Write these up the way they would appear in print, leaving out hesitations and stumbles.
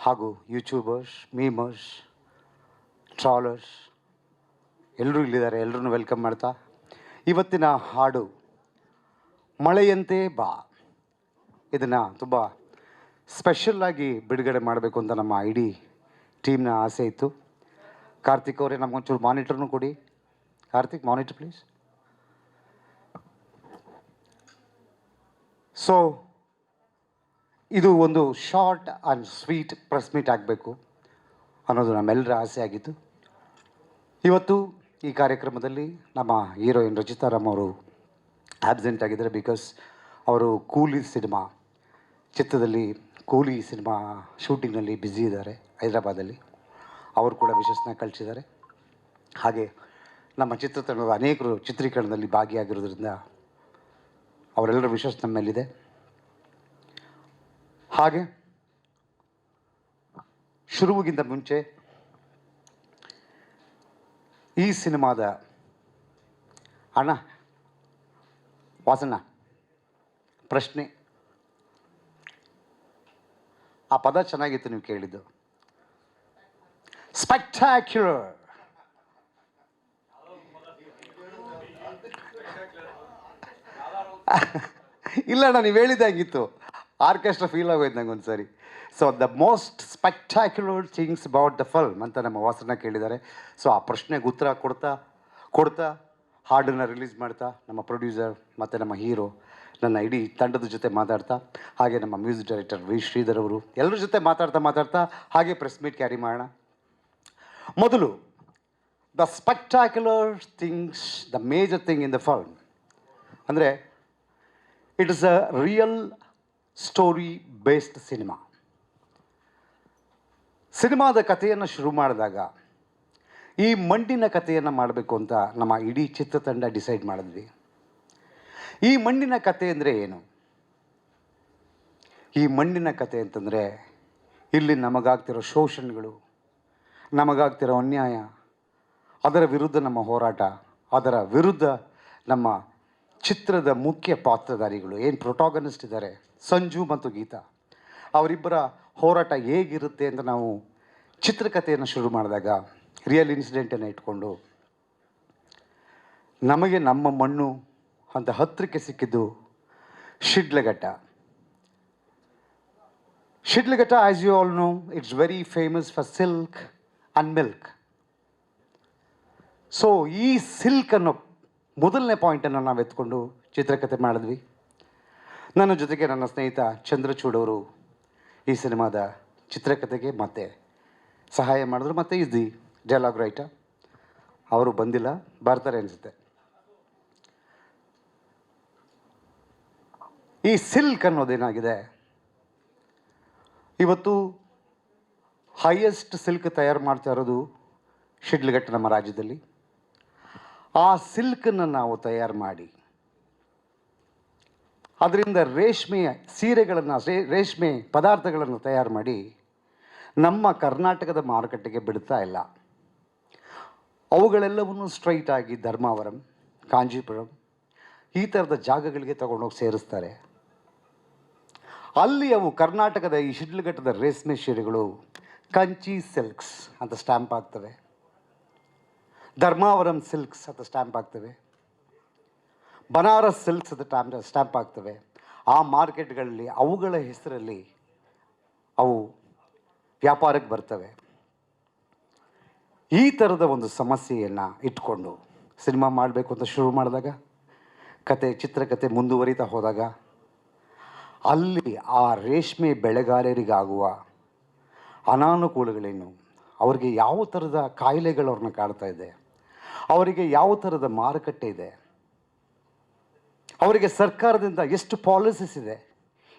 ಹಾಗೂ ಯೂಟ್ಯೂಬರ್ಸ್, ಮೀಮರ್ಸ್, ಟ್ರಾಲರ್ಸ್ ಎಲ್ಲರೂ ಇಲ್ಲಿದ್ದಾರೆ. ಎಲ್ಲರೂ ವೆಲ್ಕಮ್ ಮಾಡ್ತಾ ಇವತ್ತಿನ ಹಾಡು ಮಳೆಯಂತೆ ಬಾ, ಇದನ್ನು ತುಂಬ ಸ್ಪೆಷಲ್ಲಾಗಿ ಬಿಡುಗಡೆ ಮಾಡಬೇಕು ಅಂತ ನಮ್ಮ ಇಡೀ ಟೀಮ್ನ ಆಸೆ ಇತ್ತು. ಕಾರ್ತಿಕ್ ಅವರೇ, ನಮಗೊಂಚೂರು ಮಾನಿಟರ್ನು ಕೊಡಿ. Karthik, monitor please. ಸೊ ಇದು ಒಂದು short and sweet press meet ಆಗಬೇಕು ಅನ್ನೋದು ನಮ್ಮೆಲ್ಲರ ಆಸೆ ಆಗಿತ್ತು. ಇವತ್ತು ಈ ಕಾರ್ಯಕ್ರಮದಲ್ಲಿ ನಮ್ಮ ಹೀರೋಯಿನ್ ರಚಿತಾರಾಮ್ ಅವರು ಆಬ್ಸೆಂಟ್ ಆಗಿದ್ದಾರೆ. ಬಿಕಾಸ್ ಅವರು ಕೂಲಿ ಸಿನಿಮಾ ಚಿತ್ರದಲ್ಲಿ ಕೂಲಿ ಸಿನಿಮಾ ಶೂಟಿಂಗ್ನಲ್ಲಿ ಬ್ಯುಸಿ ಇದ್ದಾರೆ ಹೈದರಾಬಾದಲ್ಲಿ. ಅವರು ಕೂಡ ವಿಶಸ್ನ ಕಳಿಸಿದ್ದಾರೆ. ಹಾಗೆ ನಮ್ಮ ಚಿತ್ರತಂಡದ ಅನೇಕರು ಚಿತ್ರೀಕರಣದಲ್ಲಿ ಭಾಗಿಯಾಗಿರೋದ್ರಿಂದ ಅವರೆಲ್ಲರ ವಿಶಸ್ ನಮ್ಮ ಮೇಲಿದೆ. ಹಾಗೆ ಶುರುವಿಗಿಂತ ಮುಂಚೆ ಈ ಸಿನಿಮಾದ ಅಣ್ಣ ವಾಸಣ್ಣ ಪ್ರಶ್ನೆ, ಆ ಪದ ಚೆನ್ನಾಗಿತ್ತು ನೀವು ಕೇಳಿದ್ದು, ಸ್ಪೆಕ್ಟಾಕ್ಯುಲರ್. ಇಲ್ಲ ಅಣ್ಣ, ನೀವು ಹೇಳಿದ್ದೆ ಹಂಗಿತ್ತು, ಆರ್ಕೆಸ್ಟ್ರಾ ಫೀಲ್ ಆಗೋಯ್ತು ನಂಗೆ ಒಂದು ಸರಿ. So the most spectacular things about the film ಅಂತ ನಮ್ಮ ವಾಸನ ಕೇಳಿದ್ದಾರೆ. ಸೊ ಆ ಪ್ರಶ್ನೆಗೆ ಉತ್ತರ ಕೊಡ್ತಾ ಹಾಡನ್ನು ರಿಲೀಸ್ ಮಾಡ್ತಾ ನಮ್ಮ ಪ್ರೊಡ್ಯೂಸರ್ ಮತ್ತು ನಮ್ಮ ಹೀರೋ, ನನ್ನ ಇಡೀ ತಂಡದ ಜೊತೆ ಮಾತಾಡ್ತಾ, ಹಾಗೆ ನಮ್ಮ ಮ್ಯೂಸಿಕ್ ಡೈರೆಕ್ಟರ್ ವಿ ಶ್ರೀಧರ್ ಅವರು, ಎಲ್ಲರ ಜೊತೆ ಮಾತಾಡ್ತಾ ಹಾಗೆ ಪ್ರೆಸ್ ಮೀಟ್ ಕ್ಯಾರಿ ಮಾಡೋಣ. ಮೊದಲು the spectacular things, the major thing in the film ಅಂದರೆ it is a real story based cinema. ಸಿನಿಮಾದ ಕಥೆಯನ್ನು ಶುರು ಮಾಡಿದಾಗ ಈ ಮಣ್ಣಿನ ಕಥೆಯನ್ನು ಮಾಡಬೇಕು ಅಂತ ನಮ್ಮ ಇಡೀ ಚಿತ್ರತಂಡ ಡಿಸೈಡ್ ಮಾಡಿದ್ವಿ. ಈ ಮಣ್ಣಿನ ಕಥೆ ಅಂದರೆ ಏನು? ಈ ಮಣ್ಣಿನ ಕಥೆ ಅಂತಂದರೆ ಇಲ್ಲಿ ನಮಗಾಗ್ತಿರೋ ಶೋಷಣೆಗಳು, ನಮಗಾಗ್ತಿರೋ ಅನ್ಯಾಯ, ಅದರ ವಿರುದ್ಧ ನಮ್ಮ ಹೋರಾಟ, ಅದರ ವಿರುದ್ಧ ನಮ್ಮ ಚಿತ್ರದ ಮುಖ್ಯ ಪಾತ್ರಧಾರಿಗಳು ಏನು ಪ್ರೊಟಾಗನಿಸ್ಟ್ ಇದ್ದಾರೆ, ಸಂಜು ಮತ್ತು ಗೀತಾ, ಅವರಿಬ್ಬರ ಹೋರಾಟ ಹೇಗಿರುತ್ತೆ ಅಂತ ನಾವು ಚಿತ್ರಕಥೆಯನ್ನು ಶುರು ಮಾಡಿದಾಗ ರಿಯಲ್ ಇನ್ಸಿಡೆಂಟನ್ನು ಇಟ್ಕೊಂಡು ನಮಗೆ ನಮ್ಮ ಮಣ್ಣು ಅಂತ ಹತ್ತಿರಕ್ಕೆ ಸಿಕ್ಕಿದ್ದು Sidlaghatta. Sidlaghatta, as you all know, it's very famous for silk and milk. So ಈ ಸಿಲ್ಕ್ ಅನ್ನೋ ಮೊದಲನೇ ಪಾಯಿಂಟನ್ನು ನಾವು ಎತ್ಕೊಂಡು ಚಿತ್ರಕಥೆ ಮಾಡಿದ್ವಿ. ನನ್ನ ಜೊತೆಗೆ ನನ್ನ ಸ್ನೇಹಿತ ಚಂದ್ರಚೂಡ್ ಅವರು ಈ ಸಿನಿಮಾದ ಚಿತ್ರಕಥೆಗೆ ಮತ್ತೆ ಸಹಾಯ ಮಾಡಿದ್ರು. ಮತ್ತು ಈಸ್ ದಿ ಡೈಲಾಗ್ ರೈಟರ್. ಅವರು ಬಂದಿಲ್ಲ, ಬರ್ತಾರೆ ಅನಿಸುತ್ತೆ. ಈ ಸಿಲ್ಕ್ ಅನ್ನೋದೇನಾಗಿದೆ, ಇವತ್ತು ಹೈಯೆಸ್ಟ್ ಸಿಲ್ಕ್ ತಯಾರು ಮಾಡ್ತಾ ಇರೋದು ಶಿಡ್ಲಘಟ್ಟ ನಮ್ಮ ರಾಜ್ಯದಲ್ಲಿ. ಆ ಸಿಲ್ಕನ್ನು ನಾವು ತಯಾರು ಮಾಡಿ ಅದರಿಂದ ರೇಷ್ಮೆಯ ಸೀರೆಗಳನ್ನು, ರೇಷ್ಮೆ ಪದಾರ್ಥಗಳನ್ನು ತಯಾರು ಮಾಡಿ ನಮ್ಮ ಕರ್ನಾಟಕದ ಮಾರುಕಟ್ಟೆಗೆ ಬಿಡ್ತಾ ಇಲ್ಲ. ಅವುಗಳೆಲ್ಲವನ್ನು ಸ್ಟ್ರೈಟ್ ಆಗಿ ಧರ್ಮಾವರಂ, ಕಾಂಜೀಪುರಂ ಈ ಥರದ ಜಾಗಗಳಿಗೆ ತಗೊಂಡೋಗಿ ಸೇರಿಸ್ತಾರೆ. ಅಲ್ಲಿ ಅವು ಕರ್ನಾಟಕದ ಈ ಶಿಡ್ಲಘಟ್ಟದ ರೇಷ್ಮೆ ಸೀರೆಗಳು ಕಂಚಿ ಸಿಲ್ಕ್ಸ್ ಅಂತ ಸ್ಟ್ಯಾಂಪ್ ಆಗ್ತವೆ, ಧರ್ಮಾವರಂ ಸಿಲ್ಕ್ಸ್ ಅಂತ ಸ್ಟ್ಯಾಂಪ್ ಆಗ್ತವೆ, ಬನಾರಸ್ ಸಿಲ್ಕ್ಸ್ ಅಂತ ಸ್ಟ್ಯಾಂಪ್ ಆಗ್ತವೆ. ಆ ಮಾರ್ಕೆಟ್ಗಳಲ್ಲಿ ಅವುಗಳ ಹೆಸರಲ್ಲಿ ಅವು ವ್ಯಾಪಾರಕ್ಕೆ ಬರ್ತವೆ. ಈ ಥರದ ಒಂದು ಸಮಸ್ಯೆಯನ್ನು ಇಟ್ಕೊಂಡು ಸಿನಿಮಾ ಮಾಡಬೇಕು ಅಂತ ಶುರು ಮಾಡಿದಾಗ, ಚಿತ್ರಕಥೆ ಮುಂದುವರಿತಾ ಹೋದಾಗ ಅಲ್ಲಿ ಆ ರೇಷ್ಮೆ ಬೆಳೆಗಾರರಿಗಾಗುವ ಅನಾನುಕೂಲಗಳೇನು, ಅವರಿಗೆ ಯಾವ ಥರದ ಕಾಯಿಲೆಗಳು ಅವ್ರನ್ನ ಕಾಡ್ತಾ ಇದೆ, ಅವರಿಗೆ ಯಾವ ಥರದ ಮಾರುಕಟ್ಟೆ ಇದೆ, ಅವರಿಗೆ ಸರ್ಕಾರದಿಂದ ಎಷ್ಟು ಪಾಲಿಸೀಸ್ ಇದೆ,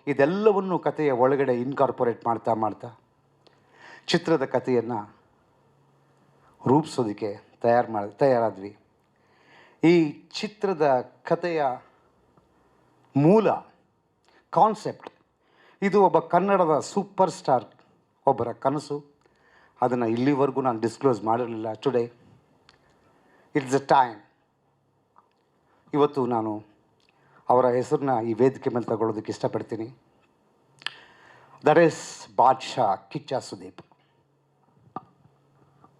ಇದೆಲ್ಲವನ್ನು ಕಥೆಯ ಒಳಗಡೆ ಇನ್ಕಾರ್ಪೊರೇಟ್ ಮಾಡ್ತಾ ಚಿತ್ರದ ಕಥೆಯನ್ನು ರೂಪಿಸೋದಕ್ಕೆ ತಯಾರಾದ್ವಿ. ಈ ಚಿತ್ರದ ಕಥೆಯ ಮೂಲ ಕಾನ್ಸೆಪ್ಟ್ ಇದು ಒಬ್ಬ ಕನ್ನಡದ ಸೂಪರ್ ಸ್ಟಾರ್ ಒಬ್ಬರ ಕನಸು. ಅದನ್ನು ಇಲ್ಲಿವರೆಗೂ ನಾನು ಡಿಸ್ಕ್ಲೋಸ್ ಮಾಡಿರಲಿಲ್ಲ. Today it's a time. ಇವತ್ತು ನಾನು ಅವರ ಹೆಸರನ್ನ ಈ ವೇದಿಕೆ ಮೇಲೆ ತಗೊಳ್ಳೋದಕ್ಕೆ ಇಷ್ಟಪಡ್ತೀನಿ. That is Badshah Kichcha Sudeep.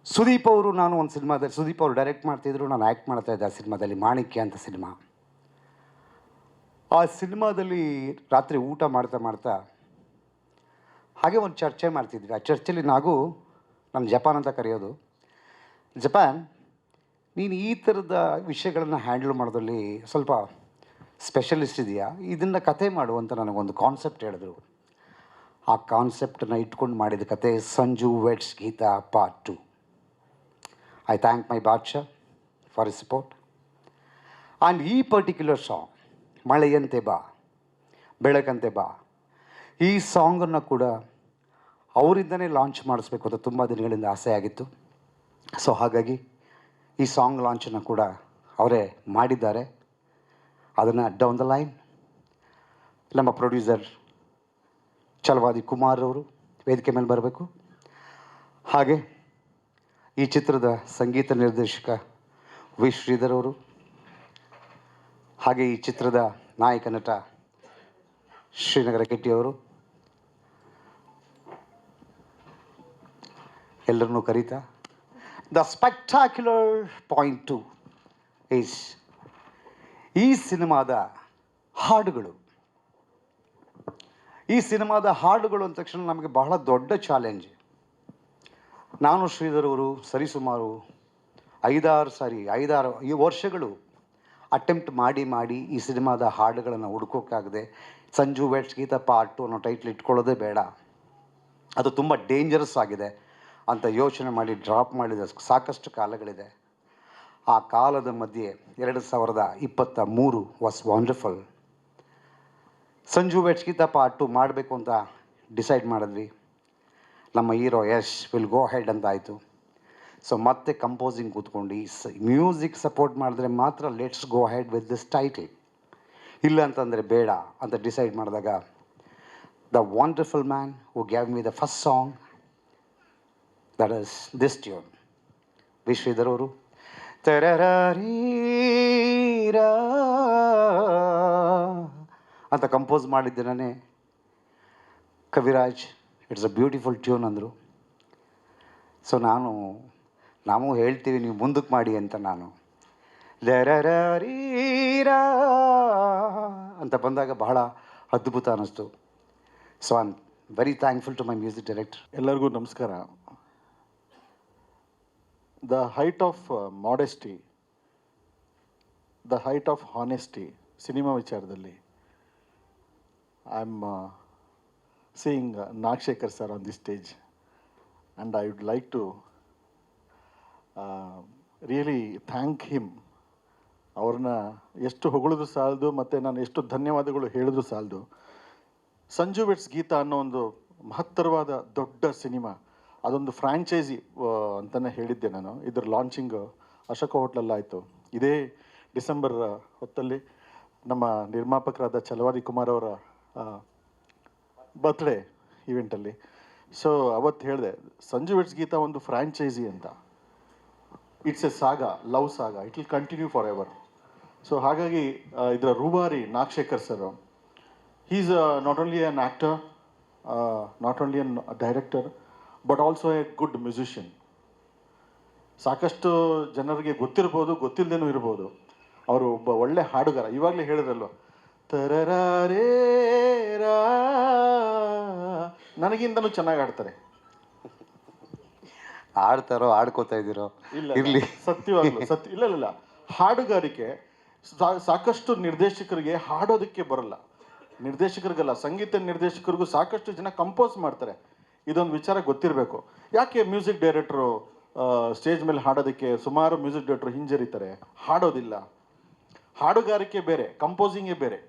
ಸುದೀಪ್ ಅವರು, ನಾನು ಒಂದು ಸಿನಿಮಾದಲ್ಲಿ ಸುದೀಪ್ ಅವರು ಡೈರೆಕ್ಟ್ ಮಾಡ್ತಿದ್ರು, ನಾನು ಆ್ಯಕ್ಟ್ ಮಾಡ್ತಾ ಇದ್ದೆ ಆ ಸಿನಿಮಾದಲ್ಲಿ, ಮಾಣಿಕ್ಯ ಅಂತ ಸಿನಿಮಾ. ಆ ಸಿನಿಮಾದಲ್ಲಿ ರಾತ್ರಿ ಊಟ ಮಾಡ್ತಾ ಮಾಡ್ತಾ ಹಾಗೆ ಒಂದು ಚರ್ಚೆ ಮಾಡ್ತಿದ್ವಿ. ಆ ಚರ್ಚೆಯಲ್ಲಿ ನಾನು ಜಪಾನ್ ಅಂತ ಕರೆಯೋದು, ಜಪಾನ್ ನೀನು ಈ ಥರದ ವಿಷಯಗಳನ್ನು ಹ್ಯಾಂಡಲ್ ಮಾಡೋದ್ರಲ್ಲಿ ಸ್ವಲ್ಪ ಸ್ಪೆಷಲಿಸ್ಟ್ ಇದೆಯಾ, ಇದನ್ನು ಕತೆ ಮಾಡು ಅಂತ ನನಗೊಂದು ಕಾನ್ಸೆಪ್ಟ್ ಹೇಳಿದ್ರು. ಆ ಕಾನ್ಸೆಪ್ಟನ್ನು ಇಟ್ಕೊಂಡು ಮಾಡಿದ ಕತೆ Sanju weds Geetha part 2. I thank my Badshah for his support. And ಈ ಪರ್ಟಿಕ್ಯುಲರ್ ಸಾಂಗ್ ಮಳೆಯಂತೆ ಬಾ ಬೆಳಕಂತೆ ಬಾ, ಈ ಸಾಂಗನ್ನು ಕೂಡ ಅವರಿಂದನೇ ಲಾಂಚ್ ಮಾಡಿಸ್ಬೇಕು ಅಂತ ತುಂಬ ದಿನಗಳಿಂದ ಆಸೆ ಆಗಿತ್ತು. ಸೊ ಹಾಗಾಗಿ ಈ ಸಾಂಗ್ ಲಾಂಚನ್ನು ಕೂಡ ಅವರೇ ಮಾಡಿದ್ದಾರೆ. ಅದನ್ನು ಡೌನ್ ದ ಲೈನ್ ನಮ್ಮ ಪ್ರೊಡ್ಯೂಸರ್ ಛಲವಾದಿ ಕುಮಾರ್ ಅವರು ವೇದಿಕೆ ಮೇಲೆ ಬರಬೇಕು. ಹಾಗೆ ಈ ಚಿತ್ರದ ಸಂಗೀತ ನಿರ್ದೇಶಕ ವಿ ಶ್ರೀಧರ್ ಅವರು, ಹಾಗೆ ಈ ಚಿತ್ರದ ನಾಯಕ ನಟ ಶ್ರೀನಗರ ಕೆಟ್ಟಿಯವರು ಎಲ್ಲರನ್ನೂ ಕರೀತಾ ದ ಸ್ಪೆಕ್ಟಾಕ್ಯುಲರ್ ಪಾಯಿಂಟ್ 2 ಈಸ್ ಈ ಸಿನಿಮಾದ ಹಾಡುಗಳು. ಈ ಸಿನಿಮಾದ ಹಾಡುಗಳು ಅಂದ ತಕ್ಷಣ ನಮಗೆ ಬಹಳ ದೊಡ್ಡ ಚಾಲೆಂಜ್. ನಾನು ಶ್ರೀಧರ್ ಅವರು ಸರಿಸುಮಾರು 5-6 ಈ ವರ್ಷಗಳು ಅಟೆಂಪ್ಟ್ ಮಾಡಿ ಈ ಸಿನಿಮಾದ ಹಾಡುಗಳನ್ನು ಹುಡ್ಕೋಕ್ಕಾಗದೆ ಸಂಜು ವೆಟ್ಸ್ ಗೀತಾ ಪಾರ್ಟ್ 2 ಅನ್ನೋ ಟೈಟ್ಲ್ ಇಟ್ಕೊಳ್ಳೋದೇ ಬೇಡ, ಅದು ತುಂಬ ಡೇಂಜರಸ್ ಆಗಿದೆ ಅಂತ ಯೋಚನೆ ಮಾಡಿ ಡ್ರಾಪ್ ಮಾಡಿದ ಸಾಕಷ್ಟು ಕಾಲಗಳಿದೆ. ಆ ಕಾಲದ ಮಧ್ಯೆ 2023 was wonderful. Sanju weds Geetha part 2 ಮಾಡಬೇಕು ಅಂತ ಡಿಸೈಡ್ ಮಾಡಿದ್ವಿ. ನಮ್ಮ hero Yash will go head ಅಂತ ಆಯಿತು. ಸೊ ಮತ್ತೆ ಕಂಪೋಸಿಂಗ್ ಕೂತ್ಕೊಂಡು ಈ ಮ್ಯೂಸಿಕ್ ಸಪೋರ್ಟ್ ಮಾಡಿದ್ರೆ ಮಾತ್ರ let's go ahead with this title, ಇಲ್ಲ ಅಂತಂದರೆ ಬೇಡ ಅಂತ ಡಿಸೈಡ್ ಮಾಡಿದಾಗ the wonderful man who gave me the first song, that is this tune, V Sridhar ಅವರು ತರರೀರಾ ಅಂತ ಕಂಪೋಸ್ ಮಾಡಿದ್ದೇನೆ. Kaviraj it's a beautiful tune ಅಂದರು. ಸೊ ನಾವು ಹೇಳ್ತೀವಿ ನೀವು ಮುಂದಕ್ಕೆ ಮಾಡಿ ಅಂತ, ನಾನು ಲರರೀರಾ ಅಂತ ಬಂದಾಗ ಬಹಳ ಅದ್ಭುತ ಅನ್ನಿಸ್ತು. So I am very thankful to my music director. ಎಲ್ಲರಿಗೂ ನಮಸ್ಕಾರ. The height of modesty, the height of honesty cinema ವಿಚಾರದಲ್ಲಿ I am seeing Nagashekar sir on the stage and I would like to really thank him. ಅವ್ರನ್ನ ಎಷ್ಟು ಹೊಗಳಿದ್ರು ಸಾಲದು, ಮತ್ತು ನಾನು ಎಷ್ಟು ಧನ್ಯವಾದಗಳು ಹೇಳಿದ್ರು ಸಾಲದು. ಸಂಜು ವೆಟ್ಸ್ ಗೀತಾ ಅನ್ನೋ ಒಂದು ಮಹತ್ತರವಾದ ದೊಡ್ಡ ಸಿನಿಮಾ, ಅದೊಂದು ಫ್ರ್ಯಾಂಚೈಸಿ ಅಂತಲೇ ಹೇಳಿದ್ದೆ ನಾನು. ಇದರ ಲಾಂಚಿಂಗ್ ಅಶೋಕ ಹೋಟ್ಲಲ್ಲಾಯಿತು ಇದೇ ಡಿಸೆಂಬರ್ ಹೊತ್ತಲ್ಲಿ, ನಮ್ಮ ನಿರ್ಮಾಪಕರಾದ ಛಲವಾದಿ ಕುಮಾರ್ ಅವರ ಬರ್ತ್ಡೇ ಈವೆಂಟಲ್ಲಿ. ಸೊ ಅವತ್ತು ಹೇಳಿದೆ ಸಂಜು ವೆಟ್ಸ್ ಗೀತಾ ಒಂದು ಫ್ರ್ಯಾಂಚೈಸಿ ಅಂತ. It's A ಸಾಗಾ, love ಸಾಗಾ, it will continue for ever. So ಹಾಗಾಗಿ ಇದರ ರೂವಾರಿ Nagashekar sir, he is not only an actor, not only an director, but also A good musician. ಸಾಕಷ್ಟು ಜನರಿಗೆ ಗೊತ್ತಿರ್ಬೋದು, ಗೊತ್ತಿಲ್ಲದೇನೂ ಇರ್ಬೋದು, ಅವರು ಒಬ್ಬ ಒಳ್ಳೆ ಹಾಡುಗಾರ. ಇವಾಗಲೇ ಹೇಳಿದ್ರಲ್ವ, ತರರೇ ರಾ, ನನಗಿಂತನೂ ಚೆನ್ನಾಗಿ ಆಡ್ತಾರೆ. ಆಡ್ತಾರೋ ಆಡ್ಕೋತಾ ಇದ್ದೀರೋ ಇಲ್ಲ ಇರಲಿ, ಸತ್ಯವಾಗ್ಲು ಇಲ್ಲ ಹಾಡುಗಾರಿಕೆ ಸಾಕಷ್ಟು ನಿರ್ದೇಶಕರಿಗೆ ಹಾಡೋದಕ್ಕೆ ಬರಲ್ಲ. ನಿರ್ದೇಶಕರಿಗಲ್ಲ, ಸಂಗೀತ ನಿರ್ದೇಶಕರಿಗೂ ಸಾಕಷ್ಟು ಜನ ಕಂಪೋಸ್ ಮಾಡ್ತಾರೆ. ಇದೊಂದು ವಿಚಾರ ಗೊತ್ತಿರಬೇಕು. ಯಾಕೆ ಮ್ಯೂಸಿಕ್ ಡೈರೆಕ್ಟ್ರು ಸ್ಟೇಜ್ ಮೇಲೆ ಹಾಡೋದಕ್ಕೆ ಸುಮಾರು ಮ್ಯೂಸಿಕ್ ಡೈರೆಕ್ಟ್ರು ಹಿಂಜರಿತಾರೆ, ಹಾಡೋದಿಲ್ಲ. ಹಾಡುಗಾರಿಕೆ ಬೇರೆ, ಕಂಪೋಸಿಂಗೇ ಬೇರೆ.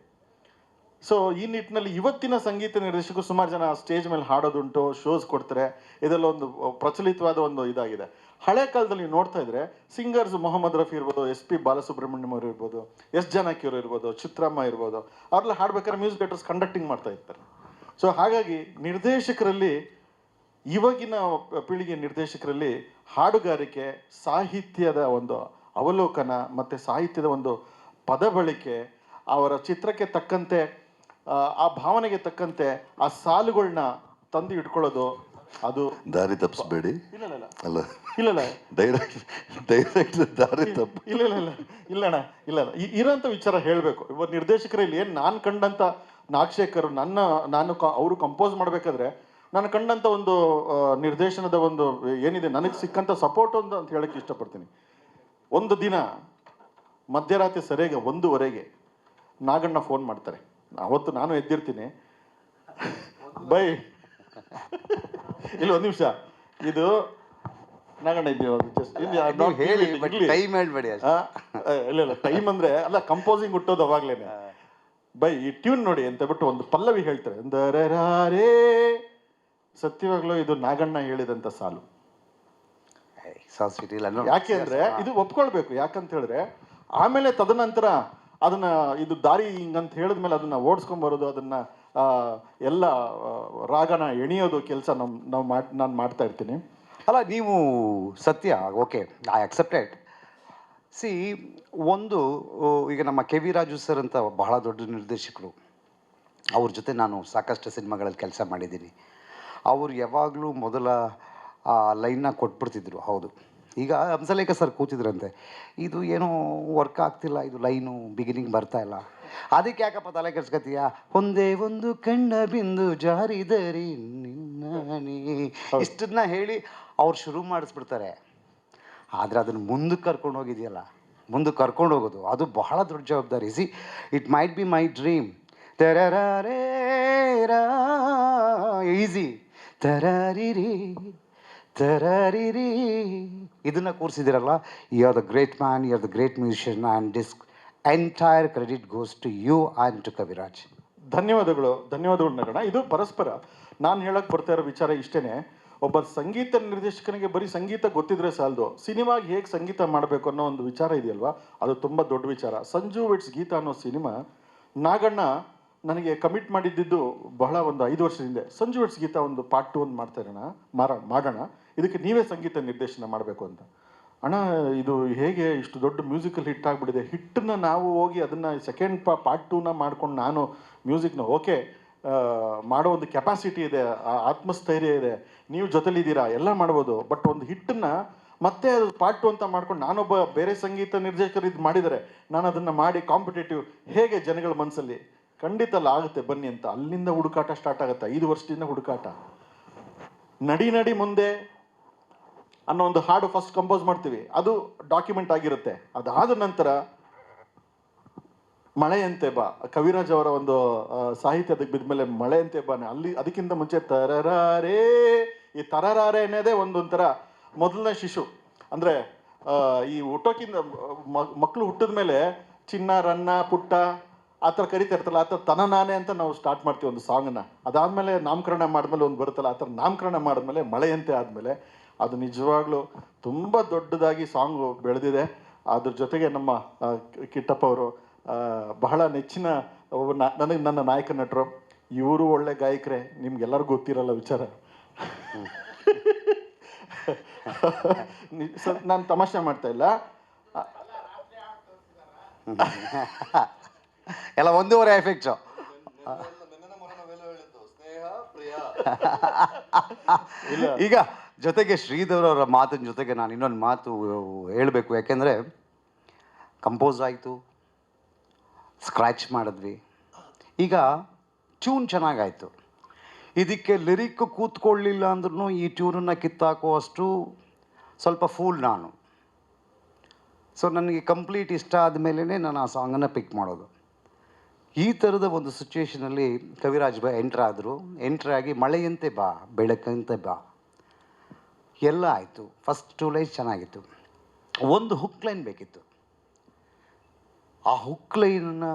ಸೊ ಈ ನಿಟ್ಟಿನಲ್ಲಿ ಇವತ್ತಿನ ಸಂಗೀತ ನಿರ್ದೇಶಕರು ಸುಮಾರು ಜನ ಸ್ಟೇಜ್ ಮೇಲೆ ಹಾಡೋದುಂಟು, ಶೋಸ್ ಕೊಡ್ತಾರೆ. ಇದೆಲ್ಲ ಒಂದು ಪ್ರಚಲಿತವಾದ ಒಂದು ಇದಾಗಿದೆ. ಹಳೆ ಕಾಲದಲ್ಲಿ ನೀವು ನೋಡ್ತಾ ಇದ್ರೆ ಸಿಂಗರ್ಸ್ ಮೊಹಮ್ಮದ್ ರಫಿ ಇರ್ಬೋದು, SP ಬಾಲಸುಬ್ರಹ್ಮಣ್ಯಂ ಅವರು ಇರ್ಬೋದು, S ಜಾನಕಿ ಅವರು ಇರ್ಬೋದು, ಚಿತ್ರಮ್ಮ ಇರ್ಬೋದು, ಅವ್ರೆಲ್ಲ ಹಾಡ್ಬೇಕಾದ್ರೆ ಮ್ಯೂಸಿಕ್ ಡೈರೆಕ್ಟರ್ಸ್ ಕಂಡಕ್ಟಿಂಗ್ ಮಾಡ್ತಾ ಇರ್ತಾರೆ. ಸೊ ಹಾಗಾಗಿ ನಿರ್ದೇಶಕರಲ್ಲಿ, ಇವಾಗಿನ ಪೀಳಿಗೆ ನಿರ್ದೇಶಕರಲ್ಲಿ ಹಾಡುಗಾರಿಕೆ, ಸಾಹಿತ್ಯದ ಒಂದು ಅವಲೋಕನ ಮತ್ತು ಸಾಹಿತ್ಯದ ಒಂದು ಪದ ಬಳಕೆ, ಅವರ ಚಿತ್ರಕ್ಕೆ ತಕ್ಕಂತೆ ಆ ಭಾವನೆಗೆ ತಕ್ಕಂತೆ ಆ ಸಾಲುಗಳನ್ನ ತಂದು ಇಟ್ಕೊಳ್ಳೋದು ಅದು ದಾರಿ ತಪ್ಪಿಸ್ಬೇಡಿ. ಇಲ್ಲ ಇಲ್ಲ ಅಲ್ಲ ಇಲ್ಲ ಇಲ್ಲ ಡೈರೆಕ್ಟ್ ದಾರಿ ತಪ್ಪು. ಇಲ್ಲ ಇಲ್ಲ ಇಲ್ಲ ಇಲ್ಲಣ್ಣ ಇಲ್ಲ ಇಲ್ಲ ಇರೋಂಥ ವಿಚಾರ ಹೇಳಬೇಕು. ಇವತ್ತು ನಿರ್ದೇಶಕರಲ್ಲಿ ಏನು ನಾನು ಕಂಡಂಥ ನಾಗಶೇಖರ್ ನಾನು ಅವರು ಕಂಪೋಸ್ ಮಾಡಬೇಕಾದ್ರೆ ನಾನು ಕಂಡಂಥ ಒಂದು ನಿರ್ದೇಶನದ ಒಂದು ಏನಿದೆ ನನಗೆ ಸಿಕ್ಕಂಥ ಸಪೋರ್ಟ್ ಒಂದು ಅಂತ ಹೇಳಕ್ಕೆ ಇಷ್ಟಪಡ್ತೀನಿ. ಒಂದು ದಿನ ಮಧ್ಯರಾತ್ರಿ ಸರಿಯಾಗಿ 1:15 ನಾಗಣ್ಣ ಫೋನ್ ಮಾಡ್ತಾರೆ. ಅವತ್ತು ನಾನು ಎದ್ದಿರ್ತೀನಿ. ಬೈ ಇಲ್ಲ ಒಂದು ನಿಮಿಷ, ಇದು ನಾಗಣ್ಣ ಟೈಮ್ ಹೇಳ್ಬೇಡಿ. ಇಲ್ಲ ಇಲ್ಲ ಟೈಮ್ ಅಂದ್ರೆ ಅಲ್ಲ, ಕಂಪೋಸಿಂಗ್ ಹುಟ್ಟೋದು ಅವಾಗ್ಲೇನೆ. ಬೈ ಈ ಟ್ಯೂನ್ ನೋಡಿ ಅಂತ ಬಿಟ್ಟು ಒಂದು ಪಲ್ಲವಿ ಹೇಳ್ತಾರೆ, ದರರಾರೇ. ಸತ್ಯವಾಗ್ಲೂ ಇದು ನಾಗಣ್ಣ ಹೇಳಿದಂತ ಸಾಲು. ಯಾಕೆ ಅಂದ್ರೆ ಇದು ಒಪ್ಕೊಳ್ಬೇಕು. ಯಾಕಂತ ಹೇಳಿದ್ರೆ ಆಮೇಲೆ ತದನಂತರ ಅದನ್ನ ಇದು ದಾರಿ ಹಿಂಗಂತ ಹೇಳಿದ್ಮೇಲೆ ಅದನ್ನ ಓಡಿಸ್ಕೊಂಡ್ ಬರೋದು, ಅದನ್ನ ಎಲ್ಲ ರಾಗನ ಎಣಿಯೋದು ಕೆಲಸ ನಾನು ಮಾಡ್ತಾ ಇರ್ತೀನಿ. ಅಲ್ಲ ನೀವು ಸತ್ಯ, ಓಕೆ, ಐ ಅಕ್ಸೆಪ್ಟೆಡ್. ಸಿ, ಒಂದು ಈಗ ನಮ್ಮ ಕೆ ವಿ ರಾಜು ಸರ್ ಅಂತ ಬಹಳ ದೊಡ್ಡ ನಿರ್ದೇಶಕರು, ಅವ್ರ ಜೊತೆ ನಾನು ಸಾಕಷ್ಟು ಸಿನಿಮಾಗಳಲ್ಲಿ ಕೆಲಸ ಮಾಡಿದ್ದೀನಿ. ಅವರು ಯಾವಾಗಲೂ ಮೊದಲ ಲೈನ್ನ ಕೊಟ್ಬಿಡ್ತಿದ್ರು. ಹೌದು, ಈಗ ಹಂಸಲೇಖ ಸರ್ ಕೂತಿದ್ರಂತೆ, ಇದು ಏನೋ ವರ್ಕ್ ಆಗ್ತಿಲ್ಲ, ಇದು ಲೈನು ಬಿಗಿನಿಂಗ್ ಬರ್ತಾ ಇಲ್ಲ, ಅದಕ್ಕೆ ಯಾಕಪ್ಪ ತಲೆ ಕೆಡ್ಸ್ಕೊತೀಯ, ಒಂದೇ ಒಂದು ಕಣ್ಣ ಬಿಂದು ಜಾರಿದರಿ ನಿನ್ನನೇ, ಇಷ್ಟನ್ನ ಹೇಳಿ ಅವ್ರು ಶುರು ಮಾಡಿಸ್ಬಿಡ್ತಾರೆ. ಆದರೆ ಅದನ್ನು ಮುಂದಕ್ಕೆ ಕರ್ಕೊಂಡು ಹೋಗಿದೆಯಲ್ಲ, ಮುಂದಕ್ಕೆ ಕರ್ಕೊಂಡು ಹೋಗೋದು ಅದು ಬಹಳ ದೊಡ್ಡ ಜವಾಬ್ದಾರಿ. See, it might be my dream, ತೆರರೇ ಈಸಿ ತರಾರಿರಿ ತರಾರಿರಿ, ಇದನ್ನು ಕೂರಿಸಿದಿರಲ್ಲ, you are the great man, you are the great musician, and this entire credit goes to you and to Kaviraj. ಧನ್ಯವಾದಗಳು ನಗಣ. ಇದು ಪರಸ್ಪರ. ನಾನು ಹೇಳಕ್ಕೆ ಬರ್ತಾ ಇರೋ ವಿಚಾರ ಇಷ್ಟೇ, ಒಬ್ಬ ಸಂಗೀತ ನಿರ್ದೇಶಕನಿಗೆ ಬರೀ ಸಂಗೀತ ಗೊತ್ತಿದ್ರೆ ಸಾಲದು, ಸಿನಿಮಾಗೆ ಹೇಗೆ ಸಂಗೀತ ಮಾಡಬೇಕು ಅನ್ನೋ ಒಂದು ವಿಚಾರ ಇದೆಯಲ್ವಾ, ಅದು ತುಂಬ ದೊಡ್ಡ ವಿಚಾರ. ಸಂಜು ವಿಟ್ಸ್ ಗೀತಾ ಅನ್ನೋ ಸಿನಿಮಾ ನಾಗಣ್ಣ ನನಗೆ ಕಮಿಟ್ ಮಾಡಿದ್ದು ಬಹಳ ಒಂದು 5 ವರ್ಷದ ಹಿಂದೆ. ಸಂಜು ವಿಟ್ಸ್ ಗೀತಾ ಒಂದು ಪಾರ್ಟ್ 2 ಒಂದು ಮಾಡ್ತಾ ಇರೋಣ, ಮಾಡೋಣ, ಇದಕ್ಕೆ ನೀವೇ ಸಂಗೀತ ನಿರ್ದೇಶನ ಮಾಡಬೇಕು ಅಂತ. ಅಣ್ಣ, ಇದು ಹೇಗೆ ಇಷ್ಟು ದೊಡ್ಡ ಮ್ಯೂಸಿಕಲ್ ಹಿಟ್ ಆಗಿಬಿಟ್ಟಿದೆ, ಹಿಟ್ಟನ್ನ ನಾವು ಹೋಗಿ ಅದನ್ನು ಸೆಕೆಂಡ್ ಪಾರ್ಟ್ 2ನ ಮಾಡ್ಕೊಂಡು ನಾನು ಮ್ಯೂಸಿಕ್ನ ಓಕೆ ಮಾಡೋ ಒಂದು ಕೆಪಾಸಿಟಿ ಇದೆ, ಆತ್ಮಸ್ಥೈರ್ಯ ಇದೆ, ನೀವು ಜೊತೆಲಿದ್ದೀರಾ, ಎಲ್ಲ ಮಾಡ್ಬೋದು. ಬಟ್ ಒಂದು ಹಿಟ್ಟನ್ನು ಮತ್ತೆ ಅದು ಪಾರ್ಟ್ 2 ಅಂತ ಮಾಡ್ಕೊಂಡು ನಾನೊಬ್ಬ ಬೇರೆ ಸಂಗೀತ ನಿರ್ದೇಶಕರು ಇದು ಮಾಡಿದರೆ ನಾನು ಅದನ್ನು ಮಾಡಿ ಕಾಂಪಿಟೇಟಿವ್ ಹೇಗೆ ಜನಗಳ ಮನಸ್ಸಲ್ಲಿ ಖಂಡಿತ ಅಲ್ಲ ಆಗುತ್ತೆ ಬನ್ನಿ ಅಂತ. ಅಲ್ಲಿಂದ ಹುಡುಕಾಟ ಸ್ಟಾರ್ಟ್ ಆಗುತ್ತೆ. 5 ವರ್ಷದಿಂದ ಹುಡುಕಾಟ. ನಡಿ ಮುಂದೆ ಅನ್ನೋ ಒಂದು ಹಾಡು ಫಸ್ಟ್ ಕಂಪೋಸ್ ಮಾಡ್ತೀವಿ, ಅದು ಡಾಕ್ಯುಮೆಂಟ್ ಆಗಿರುತ್ತೆ. ಅದಾದ ನಂತರ ಮಳೆಯಂತೆ ಬಾ, ಕವಿರಾಜ್ ಅವರ ಒಂದು ಸಾಹಿತ್ಯ ಅದಕ್ಕೆ ಬಿದ್ಮೇಲೆ ಮಳೆಯಂತೆ ಬಾನೆ, ಅಲ್ಲಿ ಅದಕ್ಕಿಂತ ಮುಂಚೆ ತರರಾರೇ, ಈ ತರರಾರೇ ಅನ್ನೋದೇ ಒಂದೊಂಥರ ಮೊದಲನೇ ಶಿಶು. ಅಂದರೆ ಈ ಹುಟ್ಟೋಕ್ಕಿಂತ ಮಕ್ಕಳು ಹುಟ್ಟಿದ ಮೇಲೆ ಚಿನ್ನ, ರನ್ನ, ಪುಟ್ಟ ಆ ಥರ ಕರಿತಾ ಇರ್ತಲ್ಲ, ಆ ಥರ ತನ ನಾನೇ ಅಂತ ನಾವು ಸ್ಟಾರ್ಟ್ ಮಾಡ್ತೀವಿ ಒಂದು ಸಾಂಗನ್ನ. ಅದಾದಮೇಲೆ ನಾಮಕರಣ ಮಾಡಿದ್ಮೇಲೆ ಒಂದು ಬರುತ್ತಲ್ಲ, ಆ ಥರ ನಾಮಕರಣ ಮಾಡಿದ್ಮೇಲೆ ಮಳೆಯಂತೆ ಆದಮೇಲೆ ಅದು ನಿಜವಾಗ್ಲೂ ತುಂಬ ದೊಡ್ಡದಾಗಿ ಸಾಂಗು ಬೆಳೆದಿದೆ. ಅದ್ರ ಜೊತೆಗೆ ನಮ್ಮ ಕಿಟ್ಟಪ್ಪ ಅವರು ಬಹಳ ನೆಚ್ಚಿನ ನನಗೆ ನನ್ನ ನಾಯಕ ನಟರು. ಇವರು ಒಳ್ಳೆ ಗಾಯಕರೇ, ನಿಮ್ಗೆಲ್ಲರಿಗೂ ಗೊತ್ತಿರಲ್ಲ ವಿಚಾರ. ನಾನು ತಮಾಷೆ ಮಾಡ್ತಾ ಇಲ್ಲ, ಎಲ್ಲ 1.5 ಎಫೆಕ್ಟ್ಸು. ಈಗ ಜೊತೆಗೆ ಶ್ರೀಧರ್ ಅವರ ಮಾತಿನ ಜೊತೆಗೆ ನಾನು ಇನ್ನೊಂದು ಮಾತು ಹೇಳಬೇಕು. ಯಾಕೆಂದರೆ ಕಂಪೋಸ್ ಆಯಿತು, ಸ್ಕ್ರ್ಯಾಚ್ ಮಾಡಿದ್ವಿ, ಈಗ ಟ್ಯೂನ್ ಚೆನ್ನಾಗಾಯಿತು. ಇದಕ್ಕೆ ಲಿರಿಕ್ ಕೂತ್ಕೊಳ್ಳಿಲ್ಲ ಅಂದ್ರೂ ಈ ಟ್ಯೂನನ್ನು ಕಿತ್ತಾಕುವಷ್ಟು ಸ್ವಲ್ಪ ಫೂಲ್ ನಾನು. ಸೊ ನನಗೆ ಕಂಪ್ಲೀಟ್ ಇಷ್ಟ ಆದಮೇಲೆ ನಾನು ಆ ಸಾಂಗನ್ನು ಪಿಕ್ ಮಾಡೋದು. ಈ ಥರದ ಒಂದು ಸಿಚುವೇಷನಲ್ಲಿ ಕವಿರಾಜ್ ಬಾ ಎಂಟ್ರಾಗಿ ಮಳೆಯಂತೆ ಬಾ, ಬೆಳಕಂತೆ ಬಾ ಎಲ್ಲ ಆಯಿತು. ಫಸ್ಟ್ 2 ಲೈನ್ಸ್ ಚೆನ್ನಾಗಿತ್ತು, ಒಂದು ಹುಕ್ ಲೈನ್ ಬೇಕಿತ್ತು. ಆ ಹುಕ್ ಲೈನನ್ನು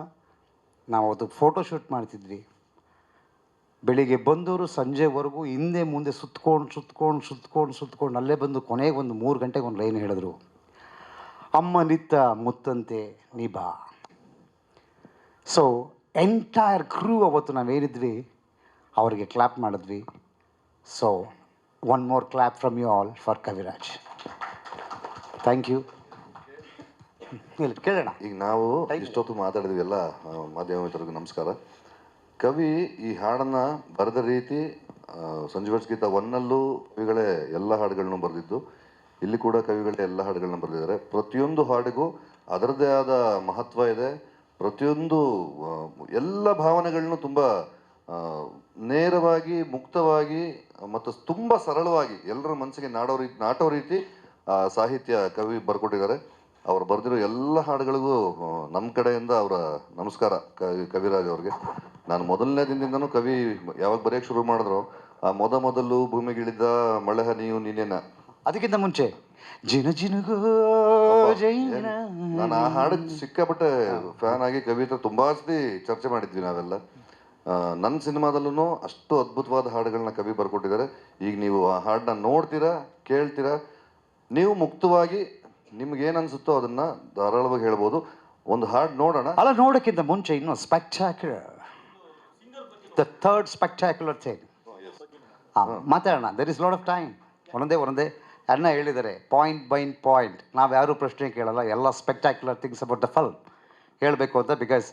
ನಾವು ಅದು ಫೋಟೋಶೂಟ್ ಮಾಡ್ತಿದ್ವಿ. ಬೆಳಿಗ್ಗೆ ಬಂದವರು ಸಂಜೆವರೆಗೂ ಹಿಂದೆ ಮುಂದೆ ಸುತ್ಕೊಂಡು ಅಲ್ಲೇ ಬಂದು ಕೊನೆಗೆ ಒಂದು 3 ಗಂಟೆಗೆ ಒಂದು ಲೈನ್ ಹೇಳಿದ್ರು, ಅಮ್ಮ ನಿತ್ತ ಮುತ್ತಂತೆ ನೀ ಬಾ. ಸೊ ಎಂಟೈರ್ ಕ್ರೂ ಅವತ್ತು ನಾವೇನಿದ್ವಿ ಅವರಿಗೆ ಕ್ಲಾಪ್ ಮಾಡಿದ್ವಿ. So one more clap from you all for Kaviraj. Thank you. ಕೇಳೋಣ. ಈಗ ನಾವು ಇಷ್ಟೊತ್ತು ಮಾತಾಡಿದ್ವಿ ಎಲ್ಲ ಮಾಧ್ಯಮ ಮಿತ್ರರಿಗೂ ನಮಸ್ಕಾರ. ಕವಿ ಈ ಹಾಡನ್ನ ಬರೆದ ರೀತಿ ಸಂಜೀವರ್ಸ್ ಗೀತ ಒನ್ನಲ್ಲೂ ಕವಿಗಳೇ ಎಲ್ಲ ಹಾಡುಗಳನ್ನೂ ಬರೆದಿದ್ದು, ಇಲ್ಲಿ ಕೂಡ ಕವಿಗಳೇ ಎಲ್ಲ ಹಾಡುಗಳನ್ನ ಬರೆದಿದ್ದಾರೆ. ಪ್ರತಿಯೊಂದು ಹಾಡಿಗೂ ಅದರದ್ದೇ ಆದ ಮಹತ್ವ ಇದೆ. ಪ್ರತಿಯೊಂದು ಎಲ್ಲ ಭಾವನೆಗಳನ್ನೂ ತುಂಬ ನೇರವಾಗಿ, ಮುಕ್ತವಾಗಿ ಮತ್ತು ತುಂಬ ಸರಳವಾಗಿ ಎಲ್ಲರ ಮನಸ್ಸಿಗೆ ನಾಟೋ ರೀತಿ ಸಾಹಿತ್ಯ ಕವಿ ಬರ್ಕೊಟ್ಟಿದ್ದಾರೆ. ಅವ್ರು ಬರೆದಿರೋ ಎಲ್ಲ ಹಾಡುಗಳಿಗೂ ನಮ್ಮ ಕಡೆಯಿಂದ ಅವರ ನಮಸ್ಕಾರ ಕವಿರಾಜ್ ಅವ್ರಿಗೆ. ನಾನು ಮೊದಲನೇ ದಿನದಿಂದನೂ ಕವಿ ಯಾವಾಗ ಬರೆಯೋಕ್ಕೆ ಶುರು ಮಾಡಿದ್ರು, ಆ ಮೊದಲು ಭೂಮಿಗಿಳಿದ ಮಳೆ ಹನಿಯು ನೀನೇನ, ಅದಕ್ಕಿಂತ ಮುಂಚೆ ಜಿನ ಜಿನುಗೋ ಜೈನ, ನಾನು ಆ ಹಾಡಿಗೆ ಸಿಕ್ಕಾಪಟ್ಟೆ ಫ್ಯಾನ್ ಆಗಿ ಕವಿ ಹತ್ರ ತುಂಬಾ ಸತಿ ಚರ್ಚೆ ಮಾಡಿದ್ವಿ ನಾವೆಲ್ಲ. ನನ್ನ ಸಿನಿಮಾದಲ್ಲೂ ಅಷ್ಟು ಅದ್ಭುತವಾದ ಹಾಡುಗಳನ್ನ ಕವಿ ಬರ್ಕೊಟ್ಟಿದ್ದಾರೆ. ಈಗ ನೀವು ಆ ಹಾಡನ್ನ ನೋಡ್ತೀರಾ, ಕೇಳ್ತೀರಾ, ನೀವು ಮುಕ್ತವಾಗಿ ನಿಮ್ಗೇನು ಅನ್ಸುತ್ತೋ ಅದನ್ನ ಧಾರಾಳವಾಗಿ ಹೇಳ್ಬೋದು. ಒಂದು ಹಾಡು ನೋಡೋಣ. ಅಲ್ಲ, ನೋಡೋಕ್ಕಿಂತ ಮುಂಚೆ ಇನ್ನೂ spectacular, the third spectacular thing ಮಾತಾಡೋಣ. There is lot of time. ಒಂದೊಂದೇ ಅಣ್ಣ ಹೇಳಿದ್ದಾರೆ, ಪಾಯಿಂಟ್ ಬೈ ಪಾಯಿಂಟ್. ನಾವು ಯಾರೂ ಪ್ರಶ್ನೆ ಕೇಳಲ್ಲ, ಎಲ್ಲ spectacular things about the film ಹೇಳಬೇಕು ಅಂತ. ಬಿಕಾಸ್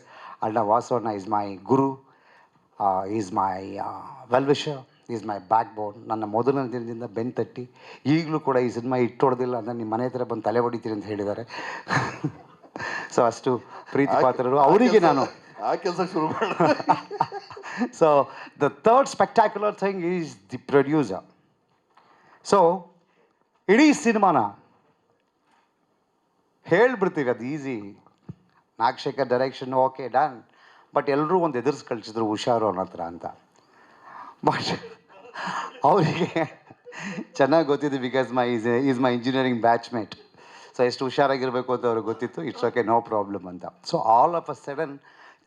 ಅಣ್ಣ ವಾಸವಣ್ಣ is my guru, is my well wisher, is my backbone. ನನ್ನ ಮೊದಲನೇ ದಿನದಿಂದ ಬೆನ್ನು ತಟ್ಟಿ ಈಗಲೂ ಕೂಡ ಈ ಸಿನಿಮಾ ಇಟ್ಟೊಡ್ದಿಲ್ಲ ಅಂದರೆ ನಿಮ್ಮ ಮನೆ ಹತ್ರ ಬಂದು ತಲೆ ಹೊಡಿತೀರಿ ಅಂತ ಹೇಳಿದ್ದಾರೆ. ಸೊ ಅಷ್ಟು ಪ್ರೀತಿ ಪಾತ್ರರು ಅವರಿಗೆ ನಾನು ಆ ಕೆಲಸ ಶುರು ಮಾಡ. So the third spectacular thing is the producer. So ಇಡೀ ಸಿನಿಮಾನ ಹೇಳ್ಬಿಡ್ತೀವಿ, ಅದು easy. Nagashekar direction okay done, but ಎಲ್ಲರೂ ಒಂದು ಎದುರಿಸಿ ಕಳಿಸಿದ್ರು ಹುಷಾರು ಅನ್ನೋ ಹತ್ರ ಅಂತ. ಬಟ್ ಅವರಿಗೆ ಚೆನ್ನಾಗಿ ಗೊತ್ತಿತ್ತು, because is my engineering batchmate. So ಎಷ್ಟು ಹುಷಾರಾಗಿರಬೇಕು ಅಂತ ಅವ್ರಿಗೆ ಗೊತ್ತಿತ್ತು. ಇಟ್ಸ್ ಓಕೆ, ನೋ ಪ್ರಾಬ್ಲಮ್ ಅಂತ. So all of a sudden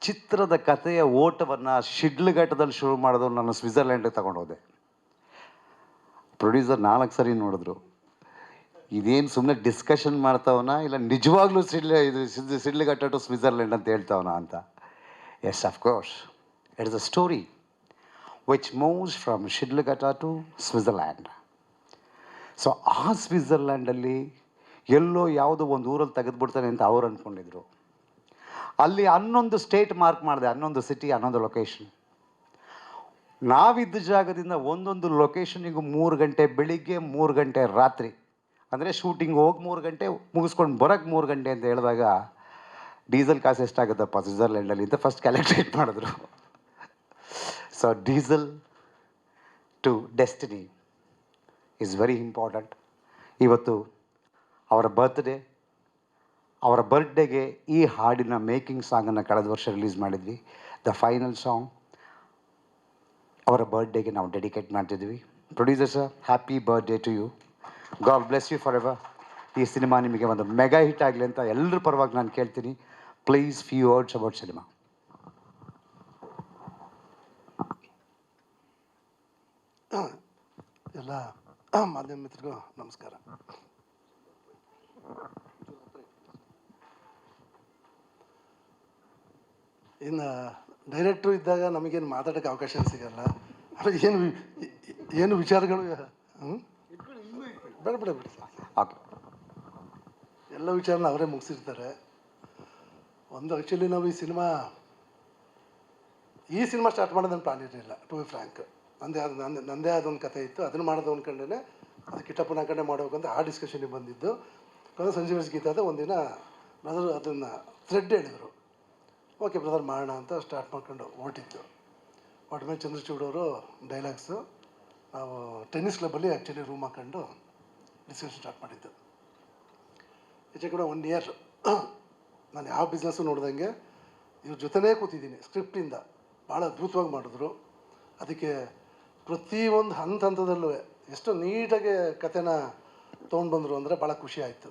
ಚಿತ್ರದ ಕಥೆಯ ಓಟವನ್ನು ಶಿಡ್ಲಘಟ್ಟದಲ್ಲಿ ಶುರು ಮಾಡಿದವ್ರು ನಾನು ಸ್ವಿಟ್ಜರ್ಲ್ಯಾಂಡಿಗೆ ತಗೊಂಡೋದೆ. ಪ್ರೊಡ್ಯೂಸರ್ 4 ಸರಿ ನೋಡಿದ್ರು, ಇದೇನು ಸುಮ್ಮನೆ ಡಿಸ್ಕಷನ್ ಮಾಡ್ತಾವನ ಇಲ್ಲ ನಿಜವಾಗ್ಲೂ ಶಿಡ್ಲಘಟ್ಟ ಟು ಸ್ವಿಟ್ಜರ್ಲ್ಯಾಂಡ್ ಅಂತ ಹೇಳ್ತಾವನ ಅಂತ. Yes, of course it is a story which moves from Sidlaghatta to Switzerland. So ಆ ಸ್ವಿಟ್ಜರ್ಲ್ಯಾಂಡಲ್ಲಿ ಎಲ್ಲೋ ಯಾವುದೋ ಒಂದು ಊರಲ್ಲಿ ತೆಗೆದುಬಿಡ್ತಾನೆ ಅಂತ ಅವ್ರು ಅಂದ್ಕೊಂಡಿದ್ರು. ಅಲ್ಲಿ 11 ಸ್ಟೇಟ್ ಮಾರ್ಕ್ ಮಾಡಿದೆ, 11 ಸಿಟಿ, 11 ಲೊಕೇಶನ್. ನಾವಿದ್ದ ಜಾಗದಿಂದ ಒಂದೊಂದು ಲೊಕೇಶನಿಗೂ 3 ಗಂಟೆ ಬೆಳಿಗ್ಗೆ, 3 ಗಂಟೆ ರಾತ್ರಿ. ಅಂದರೆ ಶೂಟಿಂಗ್ ಹೋಗಿ 3 ಗಂಟೆ, ಮುಗಿಸ್ಕೊಂಡು ಬರೋಕ್ಕೆ 3 ಗಂಟೆ ಅಂತ ಹೇಳಿದಾಗ ಡೀಸೆಲ್ ಕಾಸು ಎಷ್ಟಾಗುತ್ತಪ್ಪ ಸ್ವಿಟ್ಜರ್ಲ್ಯಾಂಡಲ್ಲಿ ಅಂತ ಫಸ್ಟ್ ಕ್ಯಾಲ್ಕುಲೇಟ್ ಮಾಡಿದ್ರು. So diesel to destiny is very important. ಇವತ್ತು ಅವರ ಅವರ ಬರ್ತ್ಡೇಗೆ ಈ ಹಾಡಿನ ಮೇಕಿಂಗ್ ಸಾಂಗನ್ನು ಕಳೆದ ವರ್ಷ ರಿಲೀಸ್ ಮಾಡಿದ್ವಿ. ದ ಫೈನಲ್ ಸಾಂಗ್ ಅವರ ಬರ್ತ್ಡೇಗೆ ನಾವು ಡೆಡಿಕೇಟ್ ಮಾಡ್ತಿದ್ವಿ. Producer sir, happy birthday to you. God bless you forever. ಈ ಸಿನಿಮಾ ನಿಮಗೆ ಒಂದು ಮೆಗಾ ಹಿಟ್ ಆಗಲಿ ಅಂತ ಎಲ್ಲರ ಪರವಾಗಿ ನಾನು ಕೇಳ್ತೀನಿ. Please few words about cinema. ಎಲ್ಲ ಮಾಧ್ಯಮ ಮಿತ್ರರಿಗೂ ನಮಸ್ಕಾರ. ಇನ್ನು ಡೈರೆಕ್ಟ್ರು ಇದ್ದಾಗ ನಮಗೇನು ಮಾತಾಡೋಕ್ಕೆ ಅವಕಾಶ ಸಿಗಲ್ಲ. ಆದರೆ ಏನು ವಿಚಾರಗಳು ಬೇಡ ಬೇಡ ಬಿಡಿ, ಓಕೆ, ಎಲ್ಲ ವಿಚಾರನ ಅವರೇ ಮುಗಿಸಿರ್ತಾರೆ. ಒಂದು ಆ್ಯಕ್ಚುಲಿ ನಾವು ಈ ಸಿನಿಮಾ ಸ್ಟಾರ್ಟ್ ಮಾಡೋದನ್ನು ಪ್ಲಾನ್ ಇರಲಿಲ್ಲ, ಟು ಬಿ ಫ್ರ್ಯಾಂಕ್. ನಂದೇ ಆದೊಂದು ಕಥೆ ಇತ್ತು, ಅದನ್ನು ಮಾಡೋದು ಅಂದ್ಕೊಂಡೇ ಅದು ಕಿಟ್ಟಪ್ಪನ ಕಡೆ ಮಾಡಬೇಕಂತ ಆ ಡಿಸ್ಕಷನಿಗೆ ಬಂದಿದ್ದು. ಸಂಜೀವರ್ಸ್ ಗೀತಾದ ಒಂದಿನ ಬ್ರದರ್ ಅದನ್ನು ಥ್ರೆಡ್ ಹೇಳಿದರು. ಓಕೆ ಬ್ರದರ್ ಮಾಡೋಣ ಅಂತ ಸ್ಟಾರ್ಟ್ ಮಾಡ್ಕೊಂಡು ಹೊರಟಿದ್ದು. ಹೊರಟ್ಮೇಲೆ ಚಂದ್ರಚೂಡ್ ಅವರು ಡೈಲಾಗ್ಸು, ನಾವು ಟೆನ್ನಿಸ್ ಕ್ಲಬ್ಬಲ್ಲಿ ಆ್ಯಕ್ಚುಲಿ ರೂಮ್ ಹಾಕೊಂಡು ಡಿಸ್ಕಷನ್ ಸ್ಟಾರ್ಟ್ ಮಾಡಿದ್ದು. ಈಚೆ ಕೂಡ 1 ಇಯರ್ ನಾನು ಯಾವ ಬಿಸ್ನೆಸ್ಸು ನೋಡ್ದಂಗೆ ಇವ್ರ ಜೊತೆನೇ ಕೂತಿದ್ದೀನಿ. ಸ್ಕ್ರಿಪ್ಟಿಂದ ಭಾಳ ಅದ್ಭುತವಾಗಿ ಮಾಡಿದ್ರು. ಅದಕ್ಕೆ ಪ್ರತಿಯೊಂದು ಹಂತದಲ್ಲೂ ಎಷ್ಟು ನೀಟಾಗಿ ಕಥೆನ ತೊಗೊಂಡು ಬಂದರು ಅಂದರೆ ಭಾಳ ಖುಷಿ ಆಯಿತು.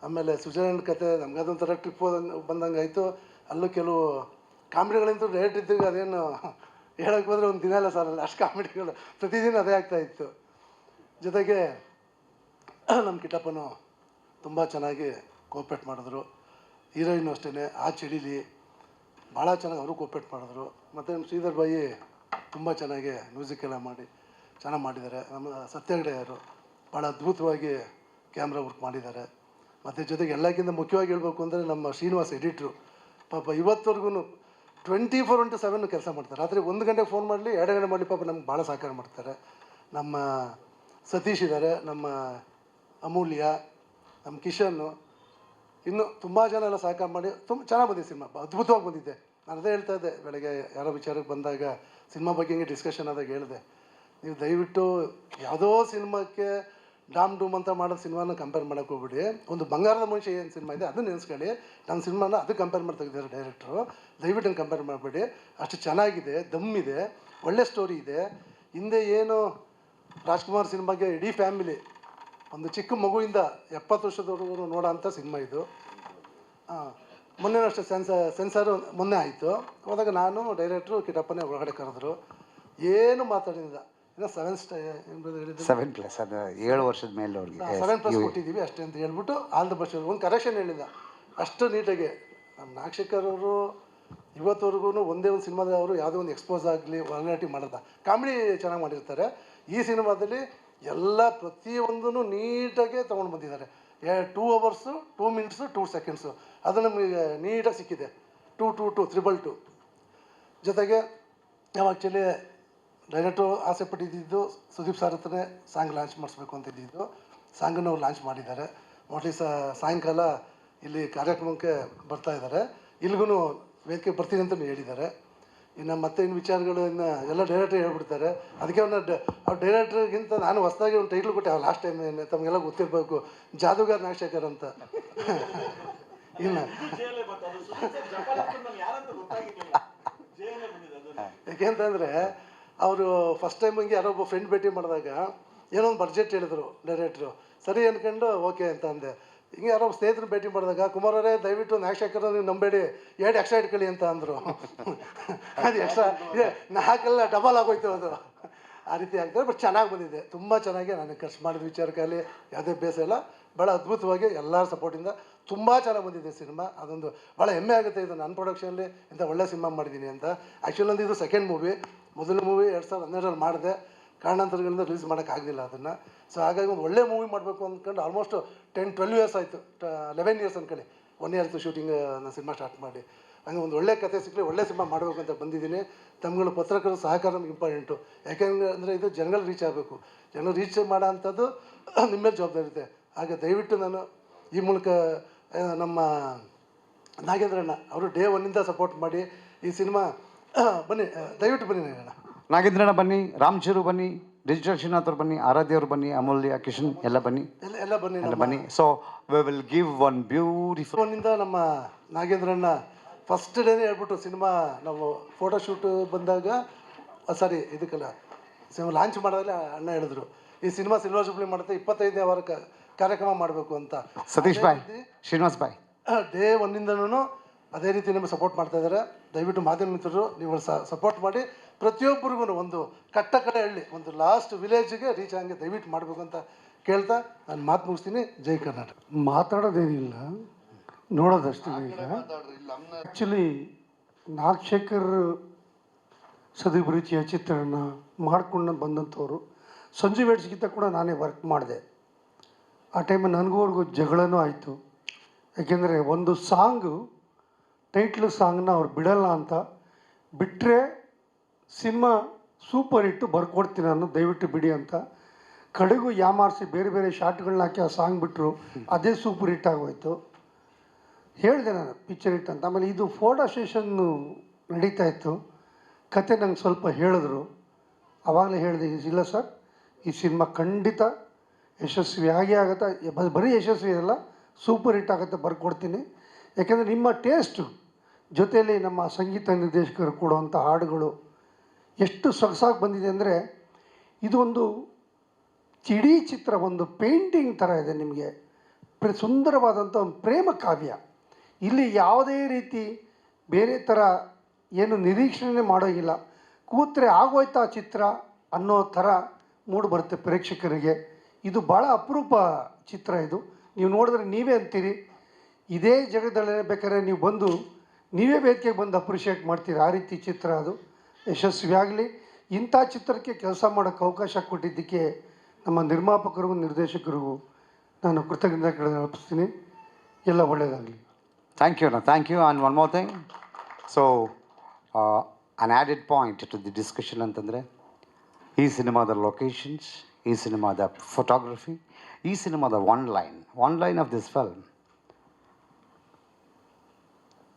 ಆಮೇಲೆ ಸ್ವಿಟ್ಜರ್ಲ್ಯಾಂಡ್ ಕತೆ ನಮಗದೊಂಥರ ಟ್ರಿಪ್ ಬಂದಂಗೆ ಆಯಿತು. ಅಲ್ಲೂ ಕೆಲವು ಕಾಮಿಡಿಗಳಂತೂ ರೇಟ್ ಇದ್ದಾಗ ಅದೇನು ಹೇಳೋಕ್ಕೆ ಹೋದರೆ ಒಂದು ದಿನ ಎಲ್ಲ ಸಾಲಲ್ಲ, ಅಷ್ಟು ಕಾಮಿಡಿಗಳು ಪ್ರತಿದಿನ ಅದೇ ಆಗ್ತಾಯಿತ್ತು. ಜೊತೆಗೆ ನಮ್ಮ ಕಿಟ್ಟಪ್ಪನು ತುಂಬ ಚೆನ್ನಾಗಿ ಕೋಪ್ರೇಟ್ ಮಾಡಿದ್ರು. ಹೀರೋಯಿನ್ನು ಅಷ್ಟೇ, ಆ ಚಳಿಲಿ ಭಾಳ ಚೆನ್ನಾಗಿ ಅವರು ಕೋಪ್ರೇಟ್ ಮಾಡಿದ್ರು. ಮತ್ತು ನಮ್ಮ ಶ್ರೀಧರ್ ಬಾಯಿ ತುಂಬ ಚೆನ್ನಾಗಿ ಮ್ಯೂಸಿಕ್ ಎಲ್ಲ ಮಾಡಿ ಚೆನ್ನಾಗಿ ಮಾಡಿದ್ದಾರೆ. ನಮ್ಮ ಸತ್ಯ ಹೆಗ್ಡೆಯವರು ಭಾಳ ಅದ್ಭುತವಾಗಿ ಕ್ಯಾಮ್ರಾ ವರ್ಕ್ ಮಾಡಿದ್ದಾರೆ. ಮತ್ತು ಜೊತೆಗೆ ಎಲ್ಲಕ್ಕಿಂತ ಮುಖ್ಯವಾಗಿ ಹೇಳಬೇಕು ಅಂದರೆ ನಮ್ಮ ಶ್ರೀನಿವಾಸ್ ಎಡಿಟ್ರು, ಪಾಪ ಇವತ್ತವರೆಗೂ 24/7 ಕೆಲಸ ಮಾಡ್ತಾರೆ. ರಾತ್ರಿ 1 ಗಂಟೆಗೆ ಫೋನ್ ಮಾಡಲಿ, 2 ಗಂಟೆ ಮಾಡಲಿ, ಪಾಪ ನಮ್ಗೆ ಭಾಳ ಸಹಕಾರ ಮಾಡ್ತಾರೆ. ನಮ್ಮ ಸತೀಶ್ ಇದ್ದಾರೆ, ನಮ್ಮ ಅಮೂಲ್ಯ, ನಮ್ಮ ಕಿಶನ್ನು, ಇನ್ನು ತುಂಬ ಜನ ಎಲ್ಲ ಸಹಕಾರ ಮಾಡಿ ತುಂಬ ಚೆನ್ನಾಗಿ ಬಂದಿದೆ ಸಿನಿಮಾ. ಅದ್ಭುತವಾಗಿ ಬಂದಿದೆ. ನಾನು ಅದೇ ಹೇಳ್ತಾ ಇದ್ದೆ ಬೆಳಗ್ಗೆ ಯಾರೋ ವಿಚಾರಕ್ಕೆ ಬಂದಾಗ, ಸಿನಿಮಾ ಬಗ್ಗೆ ಹಿಂಗೆ ಡಿಸ್ಕಷನ್ ಆದಾಗ ಹೇಳಿದೆ, ನೀವು ದಯವಿಟ್ಟು ಯಾವುದೋ ಸಿನಿಮಾಕ್ಕೆ ಡಾಮ್ ಡೂಮ್ ಅಂತ ಮಾಡೋ ಸಿನಿಮಾನ ಕಂಪೇರ್ ಮಾಡೋಕ್ಕೆ ಹೋಗ್ಬಿಡಿ. ಒಂದು ಬಂಗಾರದ ಮನುಷ್ಯ ಏನು ಸಿನಿಮಾ ಇದೆ ಅದನ್ನು ನೆನೆಸ್ಕೊಳ್ಳಿ. ನಮ್ಮ ಸಿನಿಮಾನ ಅದು ಕಂಪೇರ್ ಮಾಡಿ ತೆಗೆದಿದ್ದಾರೆ ಡೈರೆಕ್ಟ್ರು. ದಯವಿಟ್ಟು ಹಂಗೆ ಕಂಪೇರ್ ಮಾಡಬೇಡಿ. ಅಷ್ಟು ಚೆನ್ನಾಗಿದೆ, ದಮ್ಮಿದೆ, ಒಳ್ಳೆ ಸ್ಟೋರಿ ಇದೆ. ಹಿಂದೆ ಏನು ರಾಜ್ಕುಮಾರ್ ಸಿನಿಮಾಗೆ ಇಡೀ ಫ್ಯಾಮಿಲಿ, ಒಂದು ಚಿಕ್ಕ ಮಗುವಿಂದ 70 ವರ್ಷದವರೆಗೂ ನೋಡೋ ಅಂಥ ಸಿನಿಮಾ ಇದು. ಮೊನ್ನೆ ಅಷ್ಟೇ ಸೆನ್ಸಾರು ಮೊನ್ನೆ ಆಯಿತು. ಹೋದಾಗ ನಾನು ಡೈರೆಕ್ಟ್ರು ಕಿಟ್ಟಪ್ಪನೇ ಒಳಗಡೆ ಕರೆದ್ರು. ಏನು ಮಾತಾಡಿಲ್ಲ. ಇನ್ನು 7+ ಅದು 7 ವರ್ಷದ ಮೇಲೆ ಅವ್ರಿಗೆ 7+ ಕೊಟ್ಟಿದ್ದೀವಿ ಅಷ್ಟೇ ಅಂತ ಹೇಳ್ಬಿಟ್ಟು ಆಲ್ ದ ಬೆಸ್ಟ್. ಒಂದು ಕರೆಕ್ಷನ್ ಹೇಳಿಲ್ಲ. ಅಷ್ಟು ನೀಟಾಗಿ ನಮ್ಮ ನಾಗಶೇಖರ್ ಅವರು ಇವತ್ತವರೆಗೂ ಒಂದೇ ಒಂದು ಸಿನಿಮಾದ ಅವರು ಯಾವುದೋ ಒಂದು ಎಕ್ಸ್ಪೋಸ್ ಆಗಲಿ ವಲ್ಗಾರಿಟಿ ಮಾಡೋದ. ಕಾಮಿಡಿ ಚೆನ್ನಾಗಿ ಮಾಡಿರ್ತಾರೆ. ಈ ಸಿನಿಮಾದಲ್ಲಿ ಎಲ್ಲ ಪ್ರತಿಯೊಂದೂ ನೀಟಾಗಿ ತೊಗೊಂಡು ಬಂದಿದ್ದಾರೆ. 2 hours 2 minutes 2 seconds ಅದು ನಮಗೆ ನೀಟಾಗಿ ಸಿಕ್ಕಿದೆ. 222 ಜೊತೆಗೆ ನಾವು ಆ್ಯಕ್ಚುಲಿ ಡೈರೆಕ್ಟು ಆಸೆ ಪಟ್ಟಿದ್ದು ಸುದೀಪ್ ಸರ್ ಹತ್ರನೇ ಸಾಂಗ್ ಲಾಂಚ್ ಮಾಡಿಸ್ಬೇಕು ಅಂತ ಇದ್ದಿದ್ದು. ಸಾಂಗನ್ನು ಅವ್ರು ಲಾಂಚ್ ಮಾಡಿದ್ದಾರೆ. ಮೋಸ್ಟ್ಲಿ ಸಾಯಂಕಾಲ ಇಲ್ಲಿ ಕಾರ್ಯಕ್ರಮಕ್ಕೆ ಬರ್ತಾ ಇದ್ದಾರೆ. ಇಲ್ಲಿಗೂ ವೇದಿಕೆ ಬರ್ತೀನಿ ಅಂತಲೂ ಹೇಳಿದ್ದಾರೆ. ಇನ್ನು ಮತ್ತೆ ಇನ್ನು ವಿಚಾರಗಳು ಇನ್ನು ಎಲ್ಲ ಡೈರೆಕ್ಟ್ರ್ ಹೇಳ್ಬಿಡ್ತಾರೆ. ಅದಕ್ಕೆ ಅವ್ರ ಡೈರೆಕ್ಟ್ರಿಗಿಂತ ನಾನು ಹೊಸದಾಗಿ ಒಂದು ಟೈಟ್ಲ್ ಕೊಟ್ಟೆ ಲಾಸ್ಟ್ ಟೈಮ್. ತಮಗೆಲ್ಲ ಗೊತ್ತಿರಬೇಕು, ಜಾದೂಗಾರ್ ನಾಗಶೇಖರ್ ಅಂತ. ಇನ್ನು ಯಾಕೆಂತಂದರೆ ಅವರು ಫಸ್ಟ್ ಟೈಮ್ ಹಿಂಗೆ ಯಾರೋ ಒಬ್ಬ ಫ್ರೆಂಡ್ ಭೇಟಿ ಮಾಡಿದಾಗ ಏನೋ ಒಂದು ಬಡ್ಜೆಟ್ ಹೇಳಿದ್ರು ಡೈರೆಕ್ಟ್ರು. ಸರಿ ಅಂದ್ಕೊಂಡು ಓಕೆ ಅಂತ ಅಂದೆ. ಹಿಂಗೆ ಯಾರೋ ಸ್ನೇಹಿತರು ಭೇಟಿ ಮಾಡಿದಾಗ, ಕುಮಾರ್ ಅವರೇ ದಯವಿಟ್ಟು ನಾಗಶೇಖರ್ ನೀವು ನಂಬೇಡಿ, 2 ಎಕ್ಸ್ಟ್ರಾ ಇಟ್ಕೊಳ್ಳಿ ಅಂತ ಅಂದರು. ಅದು ಎಕ್ಸ್ಟ್ರಾ ಇದೆ, 4 ಡಬಲ್ ಆಗೋಯ್ತು ಅದು. ಆ ರೀತಿ ಆಗ್ತದೆ. ಬಟ್ ಚೆನ್ನಾಗಿ ಬಂದಿದೆ, ತುಂಬ ಚೆನ್ನಾಗಿ. ನನಗೆ ಖರ್ಚು ಮಾಡಿದ ವಿಚಾರಕ್ಕಾಗಲಿ ಯಾವುದೇ ಬೇಸ ಇಲ್ಲ. ಭಾಳ ಅದ್ಭುತವಾಗಿ ಎಲ್ಲರ ಸಪೋರ್ಟಿಂದ ತುಂಬ ಚೆನ್ನಾಗಿ ಬಂದಿದೆ ಸಿನಿಮಾ. ಅದೊಂದು ಭಾಳ ಹೆಮ್ಮೆ ಆಗುತ್ತೆ. ಇದು ನನ್ನ ಪ್ರೊಡಕ್ಷನಲ್ಲಿ ಇಂಥ ಒಳ್ಳೆ ಸಿನಿಮಾ ಮಾಡಿದ್ದೀನಿ ಅಂತ. ಆ್ಯಕ್ಚುಲಿ ನಂದು ಇದು ಸೆಕೆಂಡ್ ಮೂವಿ. ಮೊದಲ ಮೂವಿ 2012 ಮಾಡಿದೆ. ಕಾರಣಾಂತರಗಳಿಂದ ರಿಲೀಸ್ ಮಾಡೋಕ್ಕಾಗಲಿಲ್ಲ ಅದನ್ನು. ಸೊ ಹಾಗಾಗಿ ಒಂದು ಒಳ್ಳೆ ಮೂವಿ ಮಾಡಬೇಕು ಅಂದ್ಕೊಂಡು ಆಲ್ಮೋಸ್ಟ್ 10-12 years ಆಯಿತು. 11 years ಅಂದ್ಕೊಳ್ಳಿ. 1 year ಶೂಟಿಂಗ್ ನಾನು ಸಿನಿಮಾ ಸ್ಟಾರ್ಟ್ ಮಾಡಿ. ಹಂಗೆ ಒಂದು ಒಳ್ಳೆ ಕತೆ ಸಿಕ್ಕಲಿ ಒಳ್ಳೆ ಸಿನಿಮಾ ಮಾಡಬೇಕು ಅಂತ ಬಂದಿದ್ದೀನಿ. ತಮ್ಮಗಳು ಪತ್ರಕರ್ತರ ಸಹಕಾರ ನಮ್ಗೆ ಇಂಪಾರ್ಟೆಂಟು. ಯಾಕೆಂದರೆ ಇದು ಜನಗಳು ರೀಚ್ ಆಗಬೇಕು. ಜನರು ರೀಚ್ ಮಾಡೋ ಅಂಥದ್ದು ನಿಮ್ಮ ಮೇಲೆ ಜವಾಬ್ದಾರಿ ಇರುತ್ತೆ. ಹಾಗೆ ದಯವಿಟ್ಟು ನಾನು ಈ ಮೂಲಕ ನಮ್ಮ ನಾಗೇಂದ್ರಣ್ಣ ಅವರು ಡೇ 1 ಸಪೋರ್ಟ್ ಮಾಡಿ ಈ ಸಿನಿಮಾ ಬನ್ನಿ, ದಯವಿಟ್ಟು ಬನ್ನಿ ನಾಗೇಂದ್ರಣ್ಣ. ನಾಗೇಂದ್ರಣ್ಣ ಬನ್ನಿ, ರಾಮಚೂರು ಬನ್ನಿ, ಡಿಜಿಟಲ್ ಶ್ರೀನಾಥ್ ಅವ್ರು ಬನ್ನಿ, ಆರಾಧ್ಯವ್ರು ಬನ್ನಿ, ಅಮೂಲ್ಯ, ಕಿಶನ್ ಎಲ್ಲ ಬನ್ನಿ, ಎಲ್ಲ ಬನ್ನಿ, ಎಲ್ಲ ಬನ್ನಿ. So we will give one beautiful ಫೋನಿಂದ ನಮ್ಮ ನಾಗೇಂದ್ರಣ್ಣ ಫಸ್ಟ್ ಡೇನೇ ಹೇಳ್ಬಿಟ್ಟು ಸಿನಿಮಾ ನಾವು ಫೋಟೋಶೂಟ್ ಬಂದಾಗ ಸಾರಿ ಇದಕ್ಕೆಲ್ಲ ಸಿನಿಮಾ ಲಾಂಚ್ ಮಾಡಿದಾಗಲೇ ಅಣ್ಣ ಹೇಳಿದ್ರು, ಈ ಸಿನಿಮಾ ಸಿಲ್ವರ್ ಜೂಬ್ಲಿ ಮಾಡುತ್ತೆ 25ನೇ ವಾರ ಕಾರ್ಯಕ್ರಮ ಮಾಡಬೇಕು ಅಂತ. ಸತೀಶ್ ಬಾಯ್, ಶ್ರೀನಿವಾಸ್ ಬಾಯ್ ಡೇ 1 ಅದೇ ರೀತಿ ನಿಮಗೆ ಸಪೋರ್ಟ್ ಮಾಡ್ತಾ ಇದ್ದಾರೆ. ದಯವಿಟ್ಟು ಮಾಧ್ಯಮ ಮಿತ್ರರು ನೀವು ಸಪೋರ್ಟ್ ಮಾಡಿ ಪ್ರತಿಯೊಬ್ಬರಿಗೂ ಒಂದು ಕಟ್ಟ ಕಡೆ ಹಳ್ಳಿ, ಒಂದು ಲಾಸ್ಟ್ ವಿಲೇಜ್ಗೆ ರೀಚ್ ಆಗಂಗೆ ದಯವಿಟ್ಟು ಮಾಡಬೇಕು ಅಂತ ಕೇಳ್ತಾ ನಾನು ಮಾತು ಮುಗಿಸ್ತೀನಿ. ಜೈ ಕರ್ನಾಟಕ. ಮಾತಾಡೋದೇನಿಲ್ಲ, ನೋಡೋದಷ್ಟೇ. ಈಗ ಆ್ಯಕ್ಚುಲಿ ನಾಗಶೇಖರ್ ಸುದೀಪ್ ರೀತಿಯ ಚಿತ್ರನ ಮಾಡ್ಕೊಂಡು ಬಂದಂಥವ್ರು. ಸಂಜು ವೆಡ್ಸ್ಗಿಂತ ಕೂಡ ನಾನೇ ವರ್ಕ್ ಮಾಡಿದೆ. ಆ ಟೈಮಲ್ಲಿ ನನಗೂ ಅವ್ರಿಗೂ ಜಗಳನೂ ಆಯಿತು. ಯಾಕೆಂದರೆ ಒಂದು ಸಾಂಗು ಟೈಟ್ಲ್ ಸಾಂಗ್ನ ಅವ್ರು ಬಿಡಲ್ಲ ಅಂತ, ಬಿಟ್ಟರೆ ಸಿನಿಮಾ ಸೂಪರ್ ಹಿಟ್ಟು ಬರ್ಕೊಡ್ತೀನಿ ನಾನು, ದಯವಿಟ್ಟು ಬಿಡಿ ಅಂತ. ಕಡೆಗೂ ಯಾಮಾರಿಸಿ ಬೇರೆ ಬೇರೆ ಶಾರ್ಟ್ಗಳನ್ನ ಹಾಕಿ ಆ ಸಾಂಗ್ ಬಿಟ್ಟರು. ಅದೇ ಸೂಪರ್ ಹಿಟ್ ಆಗೋಯ್ತು. ಹೇಳಿದೆ ನಾನು ಪಿಕ್ಚರ್ ಹಿಟ್ ಅಂತ. ಆಮೇಲೆ ಇದು ಫೋಟೋ ಸೆಷನ್ನು ನಡೀತಾ ಇತ್ತು. ಕತೆ ನಂಗೆ ಸ್ವಲ್ಪ ಹೇಳಿದ್ರು. ಆವಾಗಲೇ ಹೇಳಿದೆ, ಇಲ್ಲ ಸರ್ ಈ ಸಿನಿಮಾ ಖಂಡಿತ ಯಶಸ್ವಿ ಆಗೇ ಆಗುತ್ತೆ. ಬರೀ ಯಶಸ್ವಿ ಅಲ್ಲ, ಸೂಪರ್ ಹಿಟ್ ಆಗುತ್ತೆ, ಬರ್ಕೊಡ್ತೀನಿ. ಯಾಕೆಂದರೆ ನಿಮ್ಮ ಟೇಸ್ಟು ಜೊತೆಯಲ್ಲಿ ನಮ್ಮ ಸಂಗೀತ ನಿರ್ದೇಶಕರು ಕೊಡುವಂಥ ಹಾಡುಗಳು ಎಷ್ಟು ಸೊಗಸಾಗಿ ಬಂದಿದೆ ಅಂದರೆ, ಇದು ಒಂದು ಇಡೀ ಚಿತ್ರ ಒಂದು ಪೇಂಟಿಂಗ್ ಥರ ಇದೆ. ನಿಮಗೆ ಸುಂದರವಾದಂಥ ಒಂದು ಪ್ರೇಮ ಕಾವ್ಯ. ಇಲ್ಲಿ ಯಾವುದೇ ರೀತಿ ಬೇರೆ ಥರ ಏನು ನಿರೀಕ್ಷಣೆ ಮಾಡೋಂಗಿಲ್ಲ. ಕೂತ್ರೆ ಆಗೋಯ್ತಾ ಚಿತ್ರ ಅನ್ನೋ ಥರ ಮೂಡ್ ಬರುತ್ತೆ ಪ್ರೇಕ್ಷಕರಿಗೆ. ಇದು ಭಾಳ ಅಪರೂಪ ಚಿತ್ರ. ಇದು ನೀವು ನೋಡಿದ್ರೆ ನೀವೇ ಅಂತೀರಿ, ಇದೇ ಜಗದಲ್ಲೇ ಬೇಕಾದ್ರೆ ನೀವು ಬಂದು ನೀವೇ ವೇದಿಕೆಗೆ ಬಂದು ಅಪ್ರಿಷಿಯೇಟ್ ಮಾಡ್ತೀರಿ. ಆ ರೀತಿ ಚಿತ್ರ ಅದು ಯಶಸ್ವಿ ಆಗಲಿ. ಇಂಥ ಚಿತ್ರಕ್ಕೆ ಕೆಲಸ ಮಾಡೋಕ್ಕೆ ಅವಕಾಶ ಕೊಟ್ಟಿದ್ದಕ್ಕೆ ನಮ್ಮ ನಿರ್ಮಾಪಕರಿಗೂ ನಿರ್ದೇಶಕರಿಗೂ ನಾನು ಕೃತಜ್ಞತೆ ಅರ್ಪಿಸ್ತೀನಿ. ಎಲ್ಲ ಒಳ್ಳೆಯದಾಗಲಿ. Thank you. And one more thing. So an added point to the discussion ಅಂತಂದರೆ ಈ ಸಿನಿಮಾದ ಲೊಕೇಶನ್ಸ್, ಈ ಸಿನಿಮಾದ ಫೋಟೋಗ್ರಫಿ, ಈ ಸಿನಿಮಾದ one line of this film.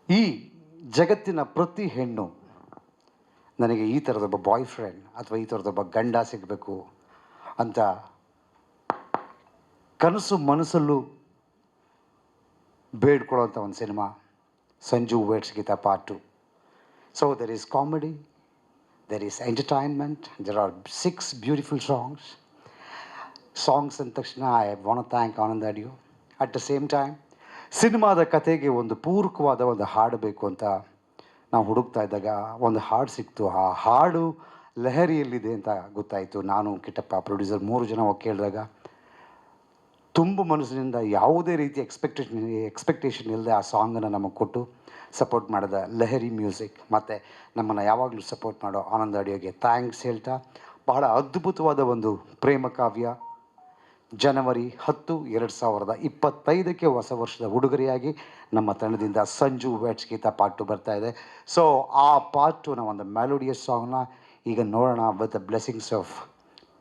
ಈ ಜಗತ್ತಿನ ಪ್ರತಿ ಹೆಣ್ಣು ನನಗೆ ಈ ಥರದೊಬ್ಬ ಬಾಯ್ ಫ್ರೆಂಡ್ ಅಥವಾ ಈ ಥರದೊಬ್ಬ ಗಂಡ ಸಿಗಬೇಕು ಅಂತ ಕನಸು ಮನಸ್ಸಲ್ಲೂ ಬೇಡ್ಕೊಳ್ಳೋಂಥ ಒಂದು cinema Sanju weds Geetha part 2. So there is comedy, there is entertainment, there are 6 beautiful songs ಅಂದ ತಕ್ಷಣ I want thank Anand audio. At the same time ಸಿನಿಮಾದ ಕತೆಗೆ ಒಂದು ಪೂರಕವಾದ ಒಂದು ಹಾಡು ಬೇಕು ಅಂತ ನಾವು ಹುಡುಕ್ತಾ ಇದ್ದಾಗ ಒಂದು ಹಾಡು ಸಿಕ್ತು. ಆ ಹಾಡು ಲಹರಿಯಲ್ಲಿದೆ ಅಂತ ಗೊತ್ತಾಯಿತು. ನಾನು, ಕಿಟ್ಟಪ್ಪ, ಪ್ರೊಡ್ಯೂಸರ್ 3 ಜನ ಹೋಗಿ ಕೇಳಿದಾಗ ತುಂಬ ಮನಸ್ಸಿನಿಂದ ಯಾವುದೇ ರೀತಿ ಎಕ್ಸ್ಪೆಕ್ಟೇಷನ್ ಇಲ್ಲದೆ ಆ ಸಾಂಗನ್ನು ನಮಗೆ ಕೊಟ್ಟು ಸಪೋರ್ಟ್ ಮಾಡಿದ ಲಹರಿ ಮ್ಯೂಸಿಕ್ ಮತ್ತು ನಮ್ಮನ್ನು ಯಾವಾಗಲೂ ಸಪೋರ್ಟ್ ಮಾಡೋ ಆನಂದ್ ಆಡಿಯೋಗೆ ಥ್ಯಾಂಕ್ಸ್ ಹೇಳ್ತಾ, ಬಹಳ ಅದ್ಭುತವಾದ ಒಂದು ಪ್ರೇಮ ಕಾವ್ಯ ಜನವರಿ 10, 2025 ಹೊಸ ವರ್ಷದ ಉಡುಗೊರೆಯಾಗಿ ನಮ್ಮ ತಂಡದಿಂದ ಸಂಜು ವೇಟ್ಸ್ ಗೀತಾ ಪಾರ್ಟ್ 2 ಬರ್ತಾ ಇದೆ. ಸೊ ಆ ಪಾರ್ಟ್ 2ನ ಒಂದು ಮೆಲೋಡಿಯಸ್ ಸಾಂಗ್ನ ಈಗ ನೋಡೋಣ with the blessings of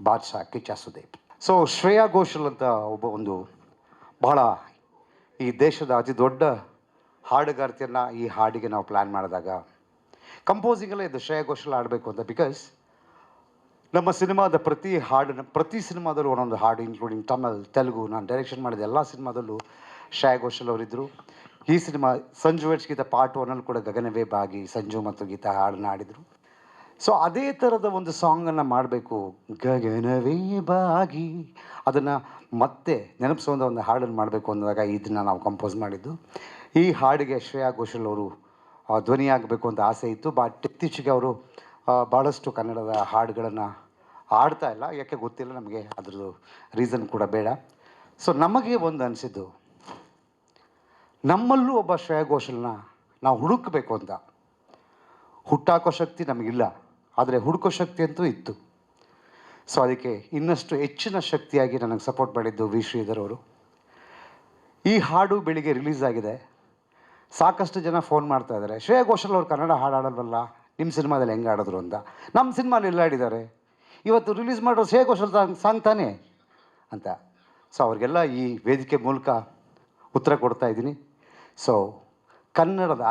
Badshah Kichcha Sudeep. So Shreya Ghoshal ಅಂತ ಒಂದು ಬಹಳ ಈ ದೇಶದ ಅತಿ ದೊಡ್ಡ ಹಾಡುಗಾರ್ತಿಯನ್ನು ಈ ಹಾಡಿಗೆ ನಾವು ಪ್ಲ್ಯಾನ್ ಮಾಡಿದಾಗ ಕಂಪೋಸಿಂಗಲ್ಲೇ ಇದು ಶ್ರೇಯಾ ಘೋಷಲ್ ಆಡಬೇಕು ಅಂತ. ಬಿಕಾಸ್ ನಮ್ಮ ಸಿನಿಮಾದ ಪ್ರತಿ ಸಿನಿಮಾದಲ್ಲೂ ಒಂದೊಂದು ಹಾಡು, ಇನ್ಕ್ಲೂಡಿಂಗ್ ತಮಿಳ್, ತೆಲುಗು, ನಾನು ಡೈರೆಕ್ಷನ್ ಮಾಡಿದ ಎಲ್ಲ ಸಿನಿಮಾದಲ್ಲೂ ಶ್ರೇಯಾ ಘೋಷಲ್ ಅವರಿದ್ದರು. ಈ cinema Sanju weds Geetha part 1 ಕೂಡ ಗಗನವೇ ಬಾಗಿ ಸಂಜು ಮತ್ತು ಗೀತಾ ಹಾಡನ್ನ ಆಡಿದರು. ಸೊ ಅದೇ ಥರದ ಒಂದು ಸಾಂಗನ್ನು ಮಾಡಬೇಕು, ಗಗನವೇ ಬಾಗಿ, ಅದನ್ನು ಮತ್ತೆ ನೆನಪಿಸುವಂಥ ಒಂದು ಹಾಡನ್ನು ಮಾಡಬೇಕು ಅಂದಾಗ ಇದನ್ನು ನಾವು ಕಂಪೋಸ್ ಮಾಡಿದ್ದು. ಈ ಹಾಡಿಗೆ ಶ್ರೇಯಾ ಘೋಷಲ್ ಅವರು ಧ್ವನಿಯಾಗಬೇಕು ಅಂತ ಆಸೆ ಇತ್ತು. ಬಟ್ ಇತ್ತೀಚೆಗೆ ಅವರು ಭಾಳಷ್ಟು ಕನ್ನಡದ ಹಾಡುಗಳನ್ನು ಆಡ್ತಾ ಇಲ್ಲ, ಯಾಕೆ ಗೊತ್ತಿಲ್ಲ ನಮಗೆ, ಅದ್ರದ್ದು ರೀಸನ್ ಕೂಡ ಬೇಡ. ಸೊ ನಮಗೆ ಒಂದು ಅನಿಸಿದ್ದು, ನಮ್ಮಲ್ಲೂ ಒಬ್ಬ ಶ್ರೇಯಾ ಘೋಷಲ್ನ ನಾವು ಹುಡುಕಬೇಕು ಅಂತ. ಹುಟ್ಟಾಕೋ ಶಕ್ತಿ ನಮಗಿಲ್ಲ, ಆದರೆ ಹುಡುಕೋ ಶಕ್ತಿ ಅಂತೂ ಇತ್ತು. ಸೊ ಅದಕ್ಕೆ ಇನ್ನಷ್ಟು ಹೆಚ್ಚಿನ ಶಕ್ತಿಯಾಗಿ ನನಗೆ ಸಪೋರ್ಟ್ ಮಾಡಿದ್ದು ವಿ ಶ್ರೀಧರ್ ಅವರು. ಈ ಹಾಡು ಬೆಳಿಗ್ಗೆ ರಿಲೀಸ್ ಆಗಿದೆ. ಸಾಕಷ್ಟು ಜನ ಫೋನ್ ಮಾಡ್ತಾ ಇದ್ದಾರೆ, ಶ್ರೇಯಾ ಘೋಷಲ್ ಅವ್ರು ಕನ್ನಡ ಹಾಡು ಆಡಲ್ವಲ್ಲ, ನಿಮ್ಮ ಸಿನಿಮಾದಲ್ಲಿ ಹೆಂಗೆ ಆಡಿದ್ರು ಅಂತ. ನಮ್ಮ ಸಿನಿಮಾಲಿ ಎಲ್ಲ ಆಡಿದ್ದಾರೆ, ಇವತ್ತು ರಿಲೀಸ್ ಮಾಡೋ ಶ್ರೇಯಾ ಘೋಷಲ್ ಸಾಂಗ್ ತಾನೇ ಅಂತ. ಸೊ ಅವ್ರಿಗೆಲ್ಲ ಈ ವೇದಿಕೆ ಮೂಲಕ ಉತ್ತರ ಕೊಡ್ತಾ ಇದ್ದೀನಿ. ಸೊ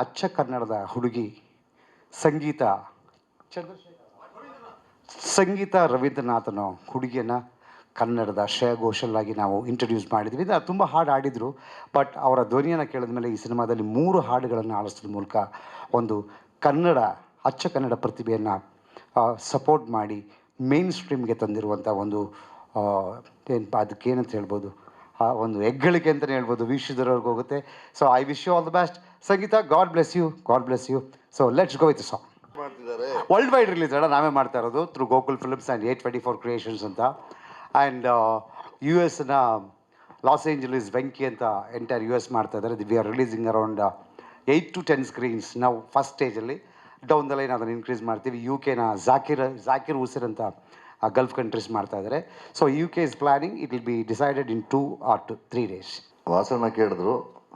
ಅಚ್ಚ ಕನ್ನಡದ ಹುಡುಗಿ ಸಂಗೀತ ರವೀಂದ್ರನಾಥನ ಹುಡುಗಿಯನ್ನು ಕನ್ನಡದ ಶ್ರೇಯಾ ಘೋಷಲ್ ಆಗಿ ನಾವು ಇಂಟ್ರೊಡ್ಯೂಸ್ ಮಾಡಿದ್ವಿ. ತುಂಬ ಹಾಡು ಆಡಿದರು, ಬಟ್ ಅವರ ಧ್ವನಿಯನ್ನು ಕೇಳಿದ ಮೇಲೆ ಈ ಸಿನಿಮಾದಲ್ಲಿ 3 ಹಾಡುಗಳನ್ನು ಆಡಿಸೋದ್ರ ಮೂಲಕ ಒಂದು ಅಚ್ಚ ಕನ್ನಡ ಪ್ರತಿಭೆಯನ್ನು ಸಪೋರ್ಟ್ ಮಾಡಿ ಮೇನ್ ಸ್ಟ್ರೀಮ್ಗೆ ತಂದಿರುವಂಥ ಒಂದು ಅದಕ್ಕೇನಂತ ಹೇಳ್ಬೋದು, ಆ ಒಂದು ಹೆಗ್ಗಳಿಕೆ ಅಂತಲೇ ಹೇಳ್ಬೋದು, ವಿ ಶ್ರೀಧರ್ ಅವ್ರಿಗೆ ಹೋಗುತ್ತೆ. So I wish you all the best ಸಂಗೀತ. God bless you. So let's go with song. World wide release ಅಲ್ಲ, ನಾವೇ ಮಾಡ್ತಾ ಇರೋದು through Gokul films and 824 creations ಅಂತ. ಆ್ಯಂಡ್ US-ನ ಲಾಸ್ ಏಂಜಲೀಸ್ ವೆಂಕಿ ಅಂತ ಎಂಟೈರ್ US ಮಾಡ್ತಾ ಇದ್ದಾರೆ. We are releasing around 8 to 10 screens ನಾವು ಫಸ್ಟ್ ಸ್ಟೇಜಲ್ಲಿ. ಡೌನ್ ದ ಲೈನ್ ಅದನ್ನು ಇನ್ಕ್ರೀಸ್ ಮಾಡ್ತೀವಿ. UK-ನ ಜಾಕಿರ್ ಹುಸೇನ್ ಅಂತ ಗಲ್ಫ್ ಕಂಟ್ರೀಸ್ ಮಾಡ್ತಾ ಇದ್ದಾರೆ. So UK is planning, it will be decided in 2 or 3 days. Vasanna ಕೇಳಿದ್ರು,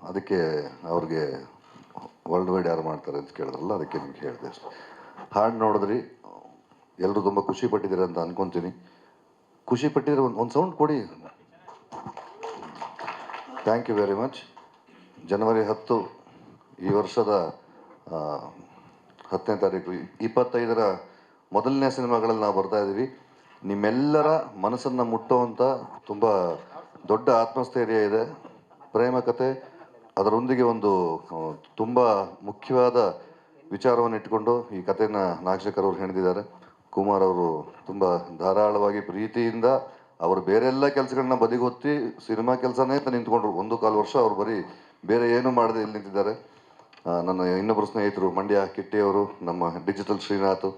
ಅದಕ್ಕೆ ಅವ್ರಿಗೆ ವರ್ಲ್ಡ್ ವೈಡ್ ಯಾರು ಮಾಡ್ತಾರೆ ಅಂತ ಕೇಳಿದ್ರಲ್ಲ, ಅದಕ್ಕೆ ನಿಮ್ಗೆ ಹೇಳಿದೆ ಅಷ್ಟೇ. ಹಾಡು ನೋಡಿದ್ರಿ, ಎಲ್ಲರೂ ತುಂಬ ಖುಷಿ ಪಟ್ಟಿದ್ದೀರ ಅಂತ ಅನ್ಕೊತೀನಿ. ಖುಷಿ ಪಟ್ಟಿದ್ರೆ ಒಂದು ಸೌಂಡ್ ಕೊಡಿ. Thank you very much. ಜನವರಿ 10 ಈ ವರ್ಷದ 10ನೇ ತಾರೀಕು 25ರ ಮೊದಲನೇ ಸಿನಿಮಾಗಳಲ್ಲಿ ನಾವು ಬರ್ತಾ ಇದ್ದೀವಿ. ನಿಮ್ಮೆಲ್ಲರ ಮನಸ್ಸನ್ನು ಮುಟ್ಟುವಂಥ ತುಂಬ ದೊಡ್ಡ ಆತ್ಮಸ್ಥೈರ್ಯ ಇದೆ. ಪ್ರೇಮ ಕಥೆ, ಅದರೊಂದಿಗೆ ಒಂದು ತುಂಬ ಮುಖ್ಯವಾದ ವಿಚಾರವನ್ನು ಇಟ್ಕೊಂಡು ಈ ಕಥೆನ ನಾಗಶೇಖರ್ ಅವರು ಹೆಣೆದಿದ್ದಾರೆ. ಕುಮಾರ್ ಅವರು ತುಂಬ ಧಾರಾಳವಾಗಿ ಪ್ರೀತಿಯಿಂದ ಅವರು ಬೇರೆ ಎಲ್ಲ ಕೆಲಸಗಳನ್ನ ಬದಿಗೊತ್ತಿ ಸಿನಿಮಾ ಕೆಲಸನೇ ಅಂತ ನಿಂತ್ಕೊಂಡ್ರು. 1.25 ವರ್ಷ ಅವರು ಬರೀ ಬೇರೆ ಏನೂ ಮಾಡದೆ ಇಲ್ಲಿ ನಿಂತಿದ್ದಾರೆ. ನನ್ನ ಇನ್ನೊಬ್ಬರು ಸ್ನೇಹಿತರು ಮಂಡ್ಯ ಕಿಟ್ಟಿಯವರು, ನಮ್ಮ ಡಿಜಿಟಲ್ ಶ್ರೀನಾಥ್,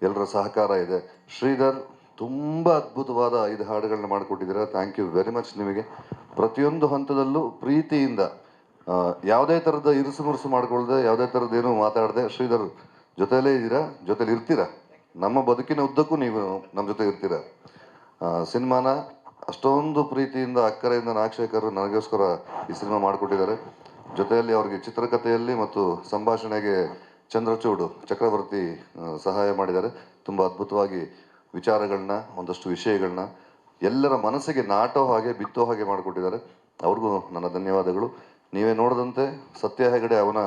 ಎಲ್ಲರ ಸಹಕಾರ ಇದೆ. ಶ್ರೀಧರ್ ತುಂಬ ಅದ್ಭುತವಾದ 5 ಹಾಡುಗಳನ್ನ ಮಾಡಿಕೊಟ್ಟಿದ್ದೀರಾ. ಥ್ಯಾಂಕ್ ಯು ವೆರಿ ಮಚ್ ನಿಮಗೆ. ಪ್ರತಿಯೊಂದು ಹಂತದಲ್ಲೂ ಪ್ರೀತಿಯಿಂದ, ಯಾವುದೇ ಥರದ ಇರುಸು ಮುರುಸು ಮಾಡ್ಕೊಳ್ದೆ, ಯಾವುದೇ ಥರದ್ದೇನು ಮಾತಾಡದೆ, ಶ್ರೀಧರ್ ಜೊತೆಯಲ್ಲೇ ಇದ್ದೀರಾ, ಜೊತೆಲಿ ಇರ್ತೀರಾ. ನಮ್ಮ ಬದುಕಿನ ಉದ್ದಕ್ಕೂ ನೀವು ನಮ್ಮ ಜೊತೆ ಇರ್ತೀರ. ಸಿನಿಮಾನ ಅಷ್ಟೊಂದು ಪ್ರೀತಿಯಿಂದ ಅಕ್ಕರೆಯಿಂದ ನಾಗಶೇಖರ್ ನನಗೋಸ್ಕರ ಈ ಸಿನಿಮಾ ಮಾಡಿಕೊಟ್ಟಿದ್ದಾರೆ. ಜೊತೆಯಲ್ಲಿ ಅವ್ರಿಗೆ ಚಿತ್ರಕಥೆಯಲ್ಲಿ ಮತ್ತು ಸಂಭಾಷಣೆಗೆ ಚಂದ್ರಚೂಡು ಚಕ್ರವರ್ತಿ ಸಹಾಯ ಮಾಡಿದ್ದಾರೆ. ತುಂಬ ಅದ್ಭುತವಾಗಿ ವಿಚಾರಗಳನ್ನ, ಒಂದಷ್ಟು ವಿಷಯಗಳನ್ನ ಎಲ್ಲರ ಮನಸ್ಸಿಗೆ ನಾಟೋ ಹಾಗೆ ಬಿತ್ತೋ ಹಾಗೆ ಮಾಡಿಕೊಟ್ಟಿದ್ದಾರೆ. ಅವ್ರಿಗೂ ನನ್ನ ಧನ್ಯವಾದಗಳು. ನೀವೇ ನೋಡಿದಂತೆ ಸತ್ಯ ಹೆಗಡೆ ಅವನ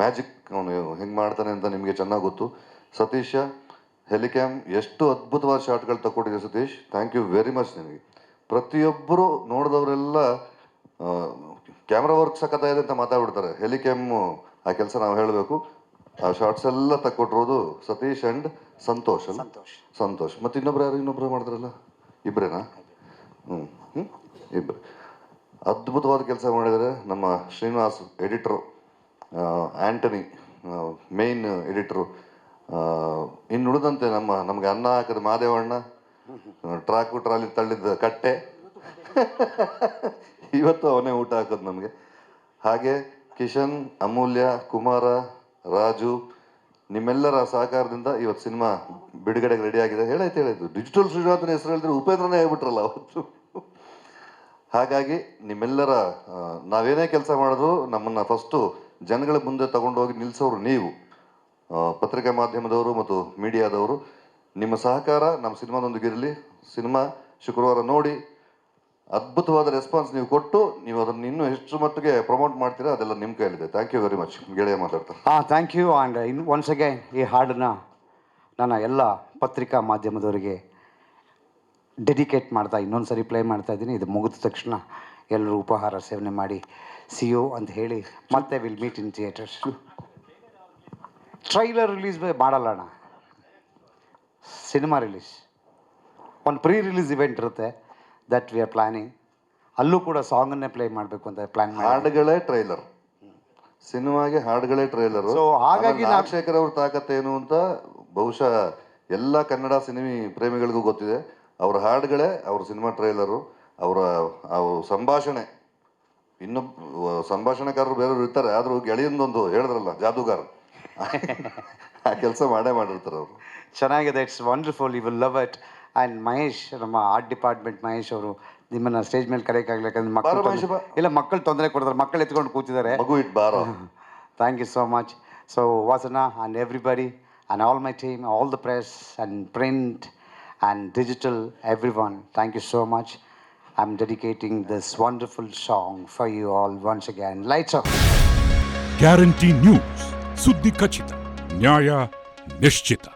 ಮ್ಯಾಜಿಕ್ ಅವನು ಹೆಂಗೆ ಮಾಡ್ತಾನೆ ಅಂತ ನಿಮಗೆ ಚೆನ್ನಾಗಿ ಗೊತ್ತು. ಸತೀಶ ಹೆಲಿಕ್ಯಾಮ್ ಎಷ್ಟು ಅದ್ಭುತವಾದ ಶಾಟ್ಗಳು ತಗೊಂಡಿದೆ Satish, thank you very much ನಿನಗೆ. ಪ್ರತಿಯೊಬ್ಬರು ನೋಡಿದವರೆಲ್ಲ ಕ್ಯಾಮ್ರಾ ವರ್ಕ್ ಸಖತ್ತಾಗಿದೆ ಅಂತ ಮಾತಾಡ್ಬಿಡ್ತಾರೆ. ಹೆಲಿಕ್ಯಾಮು ಆ ಕೆಲಸ ನಾವು ಹೇಳಬೇಕು. ಆ ಶಾರ್ಟ್ಸ್ ಎಲ್ಲ ತಕ್ಕೊಟ್ಟಿರೋದು ಸತೀಶ್ ಆ್ಯಂಡ್ ಸಂತೋಷ್ ಅಲ್ಲ? ಸಂತೋಷ್. ಮತ್ತು ಇನ್ನೊಬ್ರು ಮಾಡಿದ್ರಲ್ಲ, ಇಬ್ಬರೇನಾ? ಇಬ್ಬರು ಅದ್ಭುತವಾದ ಕೆಲಸ ಮಾಡಿದ್ದಾರೆ. ನಮ್ಮ Srinivas editor, Antony main editor, ಇನ್ನು ಉಳಿದಂತೆ ನಮಗೆ ಅನ್ನ ಹಾಕಿದ ಮಾದೇವಣ್ಣ, ಟ್ರಾಲಿ ತಳ್ಳಿದ ಕಟ್ಟೆ, ಇವತ್ತು ಅವನೇ ಊಟ ಹಾಕೋದು ನಮಗೆ. ಹಾಗೆ ಕಿಶನ್, ಅಮೂಲ್ಯ, ಕುಮಾರ, ರಾಜು, ನಿಮ್ಮೆಲ್ಲರ ಸಹಕಾರದಿಂದ ಇವತ್ತು ಸಿನಿಮಾ ಬಿಡುಗಡೆಗೆ ರೆಡಿ ಆಗಿದೆ. ಹೇಳಾಯ್ತು ಡಿಜಿಟಲ್ ಶ್ರೀನಾಥನ ಹೆಸರು ಹೇಳಿದ್ರೆ ಉಪೇಂದ್ರನೇ ಹೇಳ್ಬಿಟ್ರಲ್ಲ ಅವತ್ತು. ಹಾಗಾಗಿ ನಿಮ್ಮೆಲ್ಲರ ನಾವೇನೇ ಕೆಲಸ ಮಾಡಿದ್ರು ನಮ್ಮನ್ನು ಫಸ್ಟು ಜನಗಳ ಮುಂದೆ ತಗೊಂಡೋಗಿ ನಿಲ್ಲಿಸೋರು ನೀವು, ಪತ್ರಿಕಾ ಮಾಧ್ಯಮದವರು ಮತ್ತು ಮೀಡಿಯಾದವರು. ನಿಮ್ಮ ಸಹಕಾರ ನಮ್ಮ ಸಿನಿಮಾದೊಂದಿಗೆ ಇರಲಿ. ಸಿನಿಮಾ ಶುಕ್ರವಾರ ನೋಡಿ ಅದ್ಭುತವಾದ ರೆಸ್ಪಾನ್ಸ್ ನೀವು ಕೊಟ್ಟು ನೀವು ಅದನ್ನು ಇನ್ನೂ ಎಷ್ಟು ಮಟ್ಟಿಗೆ ಪ್ರಮೋಟ್ ಮಾಡ್ತೀರಾ ಅದೆಲ್ಲ ನಿಮ್ಮ ಕೈಯಲ್ಲಿದೆ. Thank you very much. ಗೆಳೆಯ ಮಾತಾಡ್ತಾರೆ. Thank you. And once again ಈ ಹಾಡನ್ನು ನನ್ನ ಎಲ್ಲ ಪತ್ರಿಕಾ ಮಾಧ್ಯಮದವರಿಗೆ ಡೆಡಿಕೇಟ್ ಮಾಡ್ತಾ ಇನ್ನೊಂದು ಸರಿ ಪ್ಲೇ ಮಾಡ್ತಾ ಇದ್ದೀನಿ. ಇದು ಮುಗಿದ ತಕ್ಷಣ ಎಲ್ಲರೂ ಉಪಹಾರ ಸೇವನೆ ಮಾಡಿ ಸಿಯೋ ಅಂತ ಹೇಳಿ ಮತ್ತೆ will meet in theatres. Trailer release ಮಾಡಲ್ಲ ಅಣ್ಣ, ಸಿನಿಮಾ ರಿಲೀಸ್. ಒಂದು ಪ್ರೀ ರಿಲೀಸ್ ಇವೆಂಟ್ ಇರುತ್ತೆ, ದಟ್ ವಿ ಆರ್ ಪ್ಲ್ಯಾನಿಂಗ್. ಅಲ್ಲೂ ಕೂಡ ಸಾಂಗನ್ನೇ ಪ್ಲೇ ಮಾಡಬೇಕು ಅಂತ ಪ್ಲ್ಯಾನ್ ಮಾಡಿ. ಹಾಡುಗಳೇ ಟ್ರೈಲರ್, ಸಿನಿಮಾಗೆ ಹಾಡುಗಳೇ ಟ್ರೈಲರು. ಸೊ ಹಾಗಾಗಿ ನಾಗಶೇಖರ್ ಅವ್ರ ತಾಕತ್ತೇನು ಅಂತ ಬಹುಶಃ ಎಲ್ಲ ಕನ್ನಡ ಸಿನಿಮಿ ಪ್ರೇಮಿಗಳಿಗೂ ಗೊತ್ತಿದೆ. ಅವರ ಹಾಡುಗಳೇ ಅವ್ರ ಸಿನಿಮಾ ಟ್ರೈಲರು. ಅವರ ಸಂಭಾಷಣೆ, ಇನ್ನು ಸಂಭಾಷಣೆಕಾರರು ಬೇರೆಯವರು ಇರ್ತಾರೆ, ಆದರೂ ಗೆಳೆಯಂದೊಂದು ಹೇಳಿದ್ರಲ್ಲ ಜಾದೂಗಾರ, ಆ ಕೆಲಸ ಮಾಡಿರ್ತಾರೆ ಅವರು. ಚೆನ್ನಾಗಿದೆ, it's wonderful, you will love it. And Mahesh, ನಮ್ಮ ಆರ್ಟ್ ಡಿಪಾರ್ಟ್ಮೆಂಟ್ ಮಹೇಶ್ ಅವರು ನಿಮ್ಮನ್ನು ಸ್ಟೇಜ್ ಮೇಲೆ ಕರೆಯೋಕ್ಕಾಗಲಿಕ್ಕಂದ್ರೆ ಮಕ್ಕಳು ತೊಂದರೆ ಕೊಡ್ತಾರೆ, ಮಕ್ಕಳು ಎತ್ಕೊಂಡು ಕೂತಿದ್ದಾರೆ. ಮಗು ಇಟ್ ಬಾರ. Thank you so much. So Vasana and everybody and all my team, all the press and print and digital, everyone, thank you so much. I'm dedicating this wonderful song for you all once again. Lights up. Guarantee news, ಸುದ್ದಿ ಖಚಿತ, ನ್ಯಾಯ ನಿಶ್ಚಿತ.